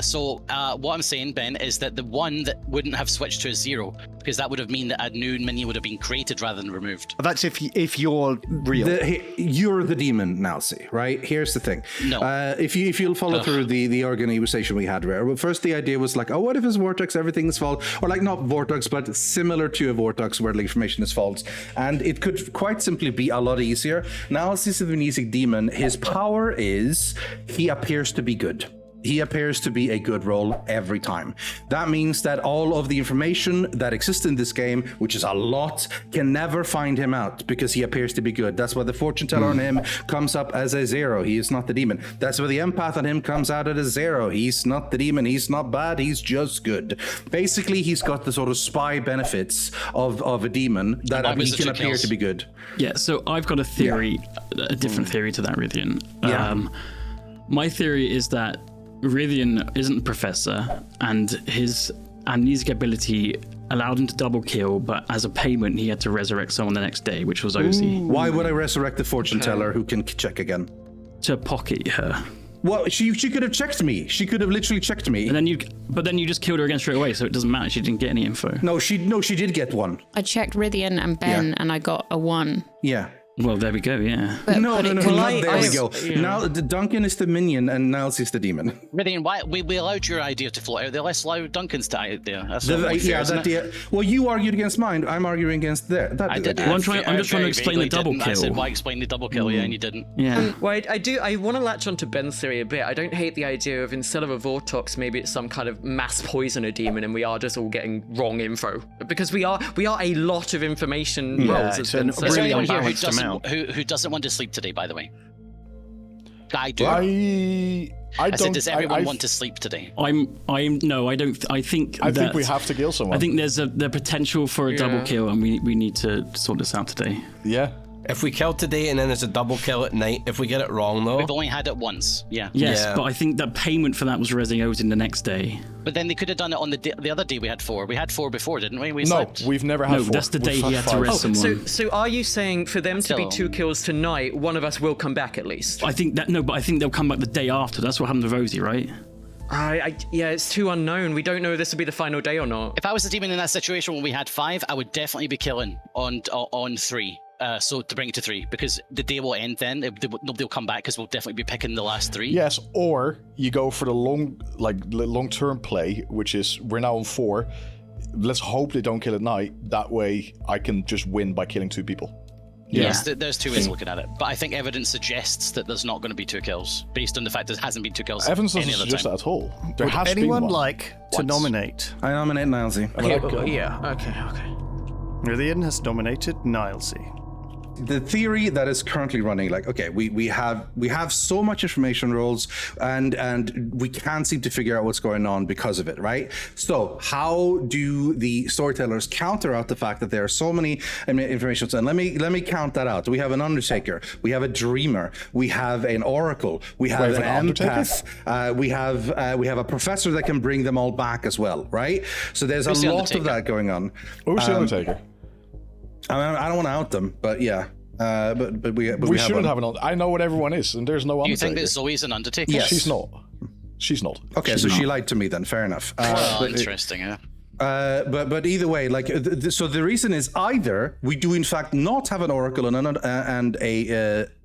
So what I'm saying, Ben, is that the one that wouldn't have switched to a 0 because that would have meant that a new minion would have been created rather than removed. that's if you're real. You're the demon, Nalsi, right? Here's the thing. No. If you'll follow through the organization we had, well, first the idea was what if it's Vortex, everything's false? Or not Vortex, but similar to a Vortex where the information is false. And it could quite simply be a lot easier. Nalsi is the amnesiac demon. His power is he appears to be good. He appears to be a good role every time. That means that all of the information that exists in this game, which is a lot, can never find him out because he appears to be good. That's why the fortune teller on him comes up as a 0. He is not the demon. That's why the empath on him comes out at a 0. He's not the demon. He's not bad. He's just good. Basically, he's got the sort of spy benefits of a demon that he can appear to be good. Yeah, so I've got a theory, a different theory to that, Rithian. My theory is that Rithian isn't the professor, and his amnesiac ability allowed him to double kill, but as a payment, he had to resurrect someone the next day, which was OC. Why would I resurrect the fortune teller who can check again? To pocket her. Well, she could have checked me. She could have literally checked me. And then you just killed her again straight away, so it doesn't matter. She didn't get any info. No, she did get one. I checked Rithian and Ben, and I got a 1. Yeah. Well, there we go, yeah. No, there we go. Now, Duncan is the minion and Niles is the demon. Rithian, why we allowed your idea to float out there? Let's allow Duncan's to out there. That's Well, you argued against mine. I'm arguing against that. I did. I'm just trying to explain the double kill. I said, why explain the double kill? Yeah, and you didn't. Yeah. Well, I want to latch onto Ben's theory a bit. I don't hate the idea of instead of a Vortox, maybe it's some kind of mass poisoner demon, and we are just all getting wrong info because we are a lot of information rolls. It's a really unbalanced amount. Who doesn't want to sleep today, by the way? I do. I said, does everyone want to sleep today? I don't. I think we have to kill someone. I think there's the potential for a double kill, and we need to sort this out today. Yeah. If we kill today and then there's a double kill at night, if we get it wrong though. We've only had it once, yeah. Yes, Yeah. but I think that payment for that was rezzing Odin the next day. But then they could have done it on the other day we had 4. We had 4 before, didn't we? We No, slept. we've never had No, 4. that's the day We've he had had to 5. rest someone. So are you saying for them to be Still. 2 kills tonight, one of us will come back at least? I think they'll come back the day after. That's what happened with Rosie, right? Yeah, it's too unknown. We don't know if this will be the final day or not. If I was the demon in that situation when we had 5, I would definitely be killing on 3. So to bring it to 3, because the day will end then. Nobody will come back because we'll definitely be picking the last 3. Yes, or you go for the long-term play, which is we're now on 4. Let's hope they don't kill at night. That way, I can just win by killing 2 people. Yes, there's 2 ways of looking at it. But I think evidence suggests that there's not going to be 2 kills, based on the fact that there hasn't been 2 kills Evidence any doesn't other suggest time. that at all. There Would has anyone been one. like to Once. nominate? I nominate Nilesy. Okay. Meridian has nominated Nilesy. The theory that is currently running, like, okay, we have so much information rolls, and we can't seem to figure out what's going on because of it, right? So how do the storytellers counter out the fact that there are so many information? And let me count that out. We have an undertaker, we have a dreamer, we have an oracle, we have an empath, we have a professor that can bring them all back as well, right? So there's Who's a the lot of Undertaker? that going on. Who's the Undertaker? I mean, I don't want to out them, but yeah. But we We have shouldn't one. have an. I know what everyone is, and there's no Undertaker. You think that Zoe's an Undertaker? Yes. She's not. She's not. Okay, so she lied to me then. Fair enough. Oh, interesting, yeah. But either way, like, so the reason is either we do in fact not have an oracle and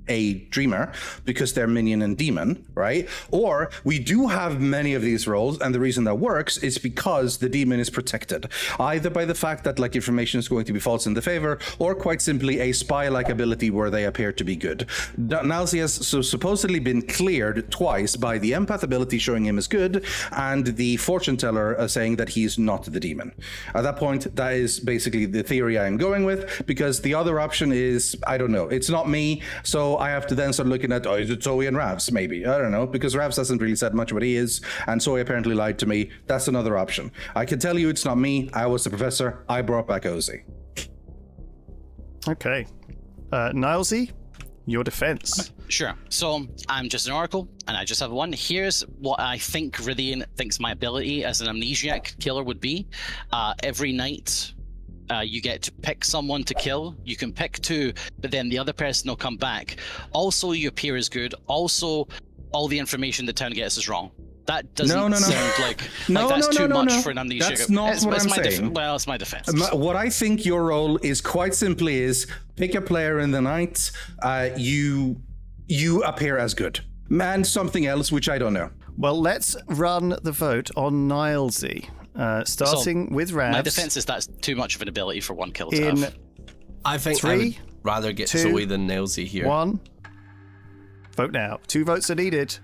a dreamer because they're minion and demon, right? Or we do have many of these roles, and the reason that works is because the demon is protected, either by the fact that like information is going to be false in the favor, or quite simply a spy-like ability where they appear to be good. Nilesy has supposedly been cleared twice by the empath ability showing him as good, and the fortune teller saying that he's not the demon. At that point, that is basically the theory I am going with, because the other option is, I don't know, it's not me, so I have to then start looking at, is it Zoe and Ravs? Maybe, I don't know, because Ravs hasn't really said much what he is, and Zoe apparently lied to me. That's another option. I can tell you it's not me, I was the professor, I brought back Ozzy. Okay. Nilesy, your defense. Sure. So I'm just an oracle, and I just have one. Here's what I think Rythian thinks my ability as an amnesiac killer would be. Every night, you get to pick someone to kill. You can pick 2, but then the other person will come back. Also, you appear as good. Also, all the information the town gets is wrong. That doesn't sound like that's too much for an amnesiac. That's not what I'm saying. Well, it's my defense. What I think your role is quite simply is pick a player in the night, you appear as good. And something else, which I don't know. Well, let's run the vote on Nilesy. Starting with Ravs. My defense is that's too much of an ability for one kill to in have. I think I 3, would rather get 2, Zoe than Nilesy here. 1. Vote now. 2 votes are needed.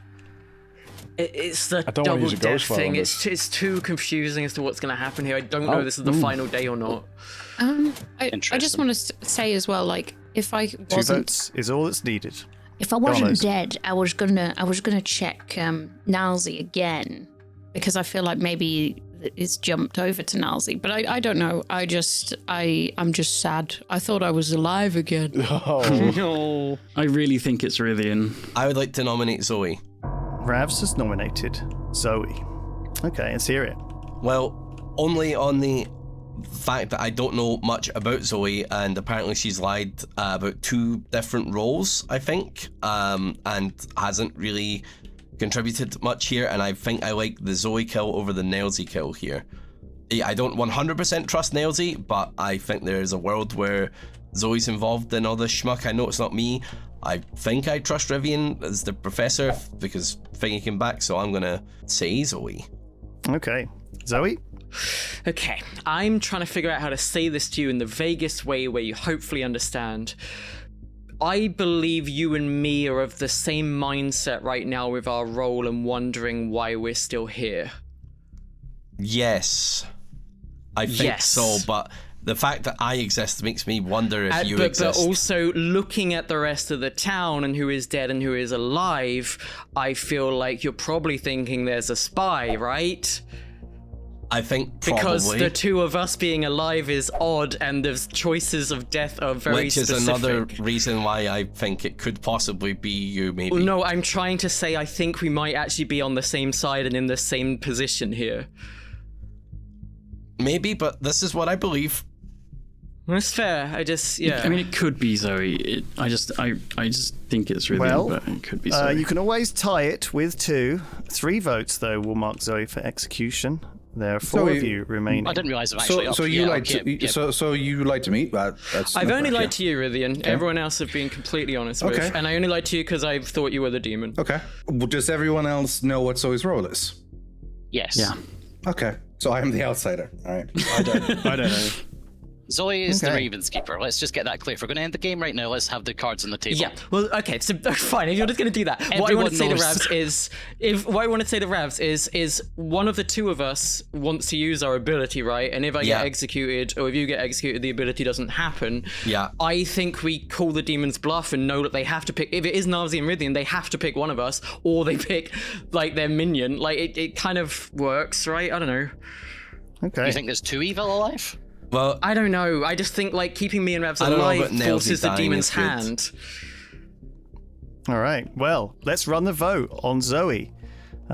It's the don't wanna double use a death ghost file thing. on It's too confusing as to what's going to happen here. I don't know if this is the final day or not. I just want to say as well, like, if I 2 wasn't, votes is all that's needed. If I wasn't Dollars. dead, I was gonna check Nilesy again, because I feel like maybe it's jumped over to Nilesy, but I don't know. I'm just sad. I thought I was alive again. No. I really think it's Rythian. I would like to nominate Zoe. Ravs has nominated Zoe. Okay, let's hear it. Well, only on the fact that I don't know much about Zoe, and apparently she's lied about 2 different roles, I think, and hasn't really contributed much here, and I think I like the Zoe kill over the Nilesy kill here. I don't 100% trust Nilesy, but I think there's a world where Zoe's involved in all this schmuck. I know it's not me. I think I trust Rythian as the professor because Thingy came back, so I'm gonna say Zoe. Okay. Zoe? Okay, I'm trying to figure out how to say this to you in the vaguest way where you hopefully understand. I believe you and me are of the same mindset right now with our role and wondering why we're still here. Yes. I think Yes. so, but the fact that I exist makes me wonder if you but exist. also looking at the rest of the town and who is dead and who is alive, I feel like you're probably thinking there's a spy, right? I think probably. Because the two of us being alive is odd, and the choices of death are very specific. Which is another reason why I think it could possibly be you, maybe. No, I'm trying to say I think we might actually be on the same side and in the same position here. Maybe, but this is what I believe. That's fair. I mean, it could be Zoe. I just think it's really, but it could be Zoe. You can always tie it with 2. 3 votes, though, will mark Zoe for execution. There are 4 of you remaining. I didn't realize I'm actually up. So you lied to so you lied to me. I've only lied to you, Rithian. Okay. Everyone else have been completely honest with, and I only lied to you because I thought you were the demon. Okay. Well, does everyone else know what Zoe's role is? Yes. Yeah. Okay. So I am the outsider. All right. I don't know. Zoe is the Raven's Keeper. Let's just get that clear. If we're going to end the game right now, let's have the cards on the table. Yeah. Well, okay. So fine. If you're just going to do that, what I want to say to Ravs is one of the two of us wants to use our ability, right? And if I get executed, or if you get executed, the ability doesn't happen. Yeah. I think we call the demon's bluff and know that they have to pick. If it is Narzi and Rithian, they have to pick one of us, or they pick like their minion. Like it kind of works, right? I don't know. Okay. You think there's 2 evil alive? Well, I don't know. I just think like keeping me and Ravs alive forces the demon's hand. All right. Well, let's run the vote on Zoe.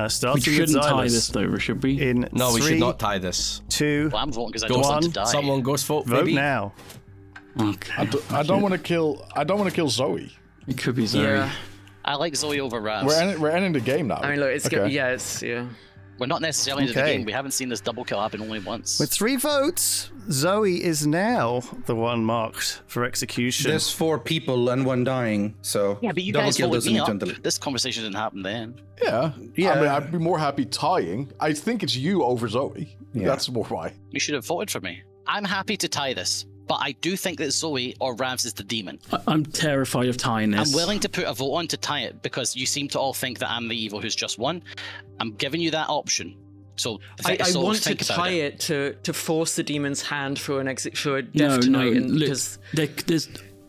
Starting we shouldn't with tie this though, should we? No, we should not tie this. 2. Well, I'm voting because I don't want to die. Someone ghost vote, Vote maybe? now. Okay. I don't want to kill. I don't want to kill Zoe. It could be Zoe. Yeah. I like Zoe over Ravs. We're ending the game now. I mean, look, it's We're not necessarily into the game. We haven't seen this double kill happen only once. With 3 votes, Zoe is now the one marked for execution. There's 4 people and 1 dying, so yeah, but you double guys kill voted doesn't me need to up. until- This conversation didn't happen then. Yeah. Yeah. I mean, I'd be more happy tying. I think it's you over Zoe. Yeah. That's more why. You should have voted for me. I'm happy to tie this, but I do think that Zoe or Ravs is the demon. I'm terrified of tying this. I'm willing to put a vote on to tie it because you seem to all think that I'm the evil who's just won. I'm giving you that option. So I want to tie it to force the demon's hand for a death tonight.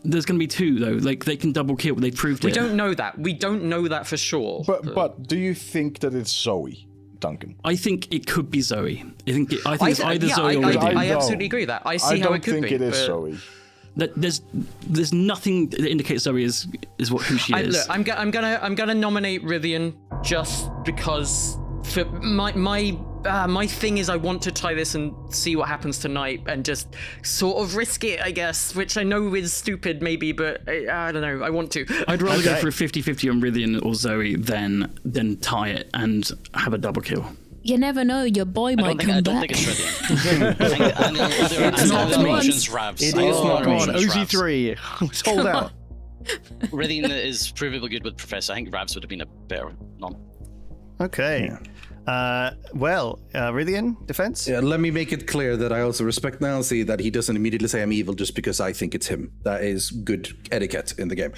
There's going to be 2 though. Like they can double kill. They proved it. We don't know that. We don't know that for sure. But do you think that it's Zoe, Duncan? I think it could be Zoe. I think it's either Zoe or Rithian. I absolutely agree with that. I see how it could be. I don't think it is Zoe. There's nothing that indicates Zoe is who she is. Look, I'm gonna nominate Rithian just because. For my thing is I want to tie this and see what happens tonight and just sort of risk it, I guess, which I know is stupid maybe, but I don't know, I want to. I'd rather go for a 50-50 on Rithian or Zoe than tie it and have a double kill. You never know, your boy might come back. I don't think it's Rithian. It's not me. Ravs. It is not Come on, OZ3. Let's hold out. Rithian is provably good with Professor. I think Ravs would have been a better nom. Okay. Yeah. Rithian, defense? Yeah, let me make it clear that I also respect Nancy, that he doesn't immediately say I'm evil just because I think it's him. That is good etiquette in the game.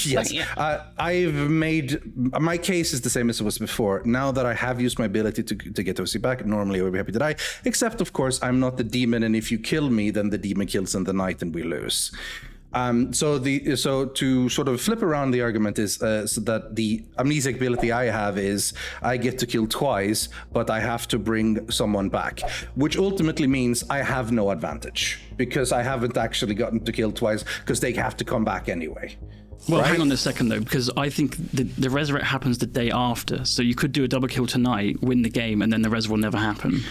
Yes. I've made... My case is the same as it was before. Now that I have used my ability to get OC back, normally I would be happy to die. Except, of course, I'm not the demon, and if you kill me, then the demon kills in the night and we lose. So to sort of flip around the argument is so that the amnesiac ability I have is I get to kill twice, but I have to bring someone back, which ultimately means I have no advantage because I haven't actually gotten to kill twice because they have to come back anyway. Well, right? hang on a second though, because I think the resurrect happens the day after, so you could do a double kill tonight, win the game, and then the res will never happen.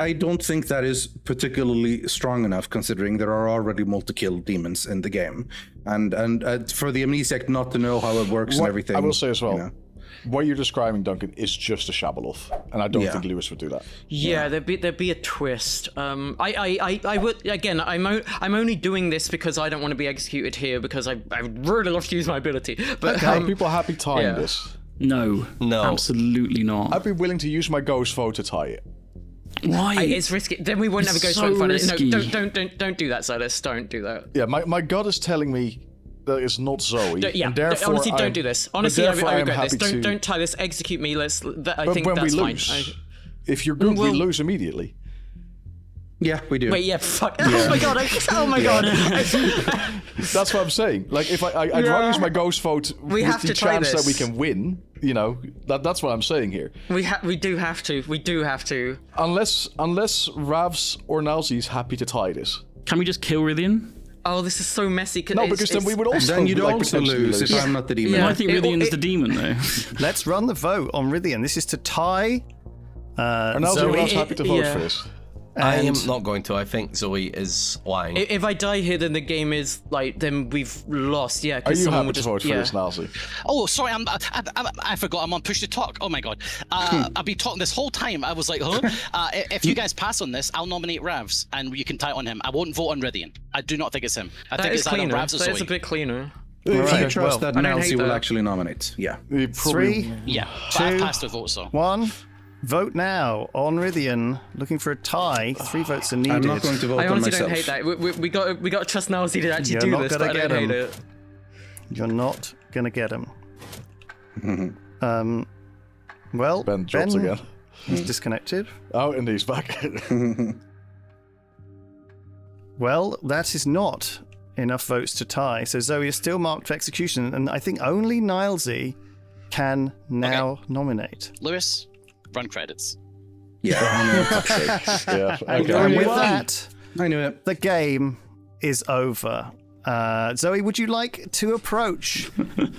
I don't think that is particularly strong enough, considering there are already multi-kill demons in the game, and for the amnesiac not to know how it works and everything. I will say as well. You know. What you're describing, Duncan, is just a Shabalov, and I don't think Lewis would do that. Yeah, there'd be a twist. I would again. I'm only doing this because I don't want to be executed here because I would really love to use my ability. But are people happy tying this? No, absolutely not. I'd be willing to use my ghost vote to tie it. Why? It's risky. Then we won't have a ghost vote. No, don't do that, Silas. Don't do that. Yeah, my gut is telling me that it's not Zoe. Yeah, honestly, don't do this. Honestly, I regret this. Don't tie this. Execute me. I think that's fine. If you're good, we lose immediately. Yeah, we do. Wait, yeah, fuck. Oh my god, oh my god. That's what I'm saying. Like, if I'd rather use my ghost vote We with have the to try chance that this. we can win. You know, that's what I'm saying here. We do have to. We do have to. Unless Ravs or Nalzi's happy to tie this. Can we just kill Rithian? Oh, this is so messy. No, because then we would also Then you'd also potentially lose if I'm not the demon. Yeah. I think Rithian's the demon, though. Let's run the vote on Rithian. This is to tie. Are Nalzi Zoe, or Ravs happy to vote yeah. for this? I am And- not going to. I think Zoe is lying. If I die here, then the game is like, then we've lost. Yeah, Are because you someone happy would to just vote for yeah. this, Nalzi? Oh, sorry, I forgot. I'm on push to talk. Oh my god. I've been talking this whole time. I was like, huh? If you guys pass on this, I'll nominate Ravs, and you can tie it on him. I won't vote on Rithian. I do not think it's him. I That think is it's either cleaner. Ravs or That is Zoe. a bit cleaner. If you Right. trust that I don't hate Nalzi will that. actually nominate. Yeah. You probably- 3, Yeah, but I Two. passed the vote, so. 1. Vote now on Rithian. Looking for a tie. 3 votes are needed. I'm not going to vote I on honestly myself. don't hate that. We got to trust Nalzi to actually You're do not this, gonna but I get don't hate him. it. You're not gonna get him. Well, Ben drops again. He's disconnected. Oh, and he's back. Well, that is not enough votes to tie. So Zoe is still marked for execution, and I think only Nilesy can now nominate. Lewis, run credits. Yeah. Yeah. And Okay. with that, I knew it. the game is over. Zoe, would you like to approach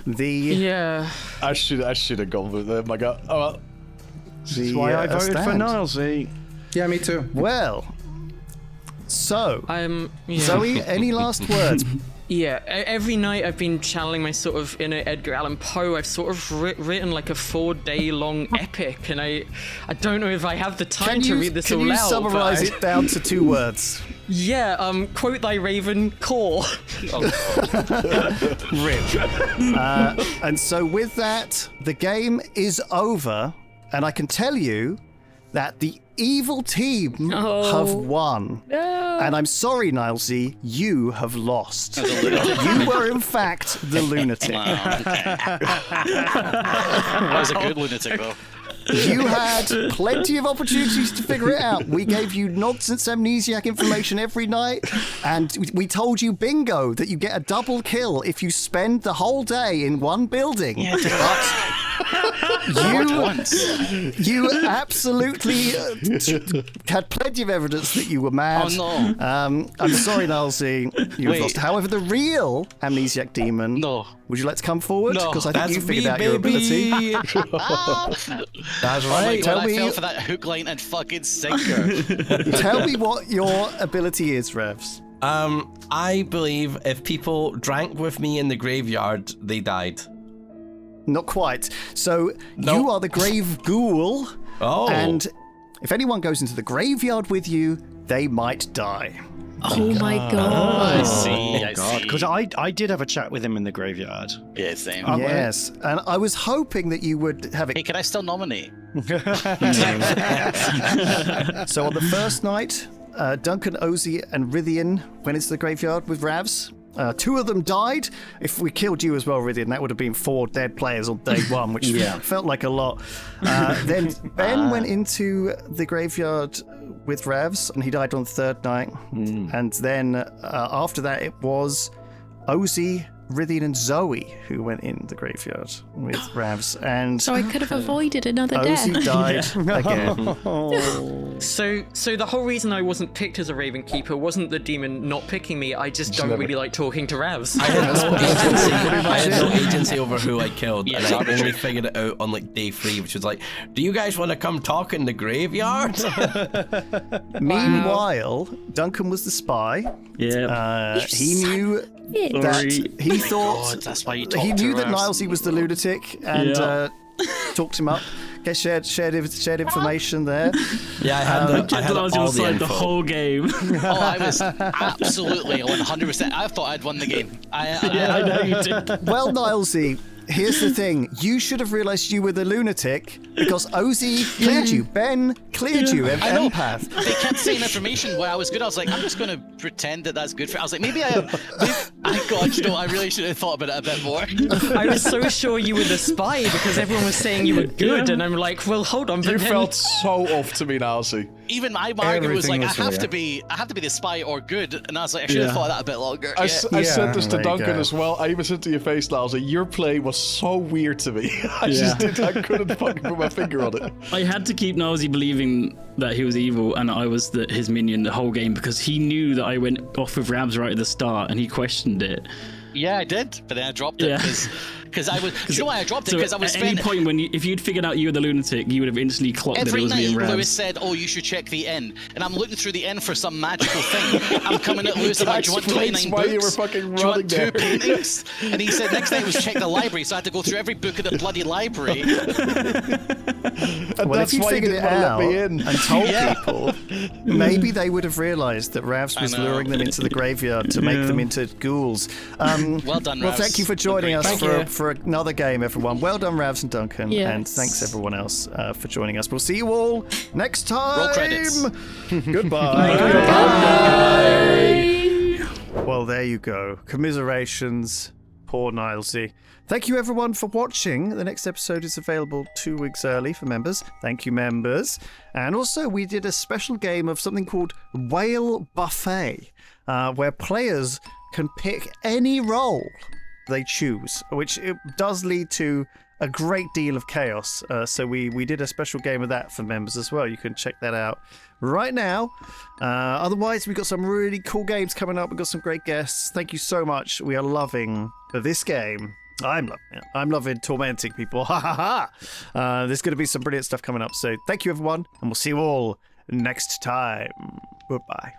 the Yeah. I should have gone with him. I got. Oh well. That's why I voted for stand? Nilesy. Yeah, me too. Well, so Yeah. Zoe, any last words? Yeah, every night I've been channeling my sort of inner Edgar Allan Poe. I've sort of written like a 4-day-long epic, and I don't know if I have the time to read this can all you out. summarize but it down to 2 words? Yeah, quote thy raven call. Rip. And so with that, the game is over, and I can tell you that the evil team have won. And I'm sorry, Nilesy, you have lost. You were, in fact, the lunatic. Wow, okay. That was a good lunatic, though. You had plenty of opportunities to figure it out. We gave you nonsense amnesiac information every night, and we told you bingo that you get a double kill if you spend the whole day in one building. Yeah, You absolutely had plenty of evidence that you were mad. Oh, no. I'm sorry, Nilesy, you've Wait. lost. However, the real amnesiac demon, No. would you like to come forward? No. Because I think That's you figured me, out your ability. baby. That's right. Tell I me- fell for that hook, line, and fucking sinker. Tell me what your ability is, Revs. I believe if people drank with me in the graveyard, they died. Not quite. So No. you are the Grave Ghoul, Oh. and if anyone goes into the graveyard with you, they might die. Oh my god. I see. I see. Because I did have a chat with him in the graveyard. Yeah, same. Yes, and I was hoping that you would have Hey, it. can I still nominate? So on the first night, Duncan, Ozzy, and Rithian went into the graveyard with Ravs. 2 of them died. If we killed you as well, Rithian, that would have been 4 dead players on day 1, which felt like a lot. Then Ben went into the graveyard with Ravs, and he died on the 3rd night. And then after that, it was Ozzy, Rithian, and Zoe who went in the graveyard with Ravs. And So I could have avoided another Ozzy death. died again. So the whole reason I wasn't picked as a Raven Keeper wasn't the demon not picking me. I just don't really like talking to Ravs. I had no agency over who I killed, Yeah, and I true. only figured it out on like day 3, which was like, do you guys want to come talk in the graveyard? Meanwhile, Duncan was the spy. Yeah. He knew that Sorry. he thought God, that's why you he talk knew to that Ravs. Nilesy was the lunatic and Yeah. talked him up. Shared information there. Yeah, I had I was all on the side info. the whole game. Oh, I was absolutely 100%. I thought I'd won the game. Yeah, I know you did. Well, Nilesy, here's the thing: you should have realised you were the lunatic because Ozzy cleared you, Ben cleared you, I know. Empath. They kept saying information where I was good. I was like, I'm just going to pretend that that's good for. I was like, maybe I am. God, I really should have thought about it a bit more. I was so sure you were the spy because everyone was saying you were good, and I'm like, well, hold on. But You then... felt so off to me, Nazi. Even my argument was like, Everything I was have to be the spy or good, and I was like, I should have thought that a bit longer. I said this to There you Duncan go. as well. I even said to your face, Nazi, your play was so weird to me. I couldn't fucking put my finger on it. I had to keep Nazi believing that he was evil and I was his minion the whole game because he knew that I went off with Rabs right at the start and he questioned it. Yeah, I did, but then I dropped it because I was. Do you know why I dropped it? Because I was at any point if you'd figured out you were the lunatic, you would have instantly clocked that it every was me night and Rabs. Lewis said, "Oh, you should check the N," and I'm looking through the N for some magical thing. I'm coming at Lewis. I'm like, "Do you want 29 why books? you were fucking Do you want running 2 there?" paintings?" And he said next thing was check the library, so I had to go through every book in the bloody library. And Well, that's if you why you figured didn't it want to out let me in. and told people, maybe they would have realised that Ravs was I know. luring them into the graveyard to make them into ghouls. Well done, Well, Ravs. thank you for joining us for another game, everyone. Well done, Ravs and Duncan. Yes. And thanks, everyone else, for joining us. We'll see you all next time. Roll credits. Goodbye. Goodbye. Well, there you go. Commiserations. Poor Nilesy. Thank you, everyone, for watching. The next episode is available 2 weeks early for members. Thank you, members. And also, we did a special game of something called Whale Buffet, where players can pick any role they choose, which it does lead to a great deal of chaos. So we did a special game of that for members as well. You can check that out right now. Otherwise, we've got some really cool games coming up. We've got some great guests. Thank you so much. We are loving this game. I'm loving it. I'm loving tormenting people. Ha ha ha. There's going to be some brilliant stuff coming up. So thank you, everyone. And we'll see you all next time. Goodbye.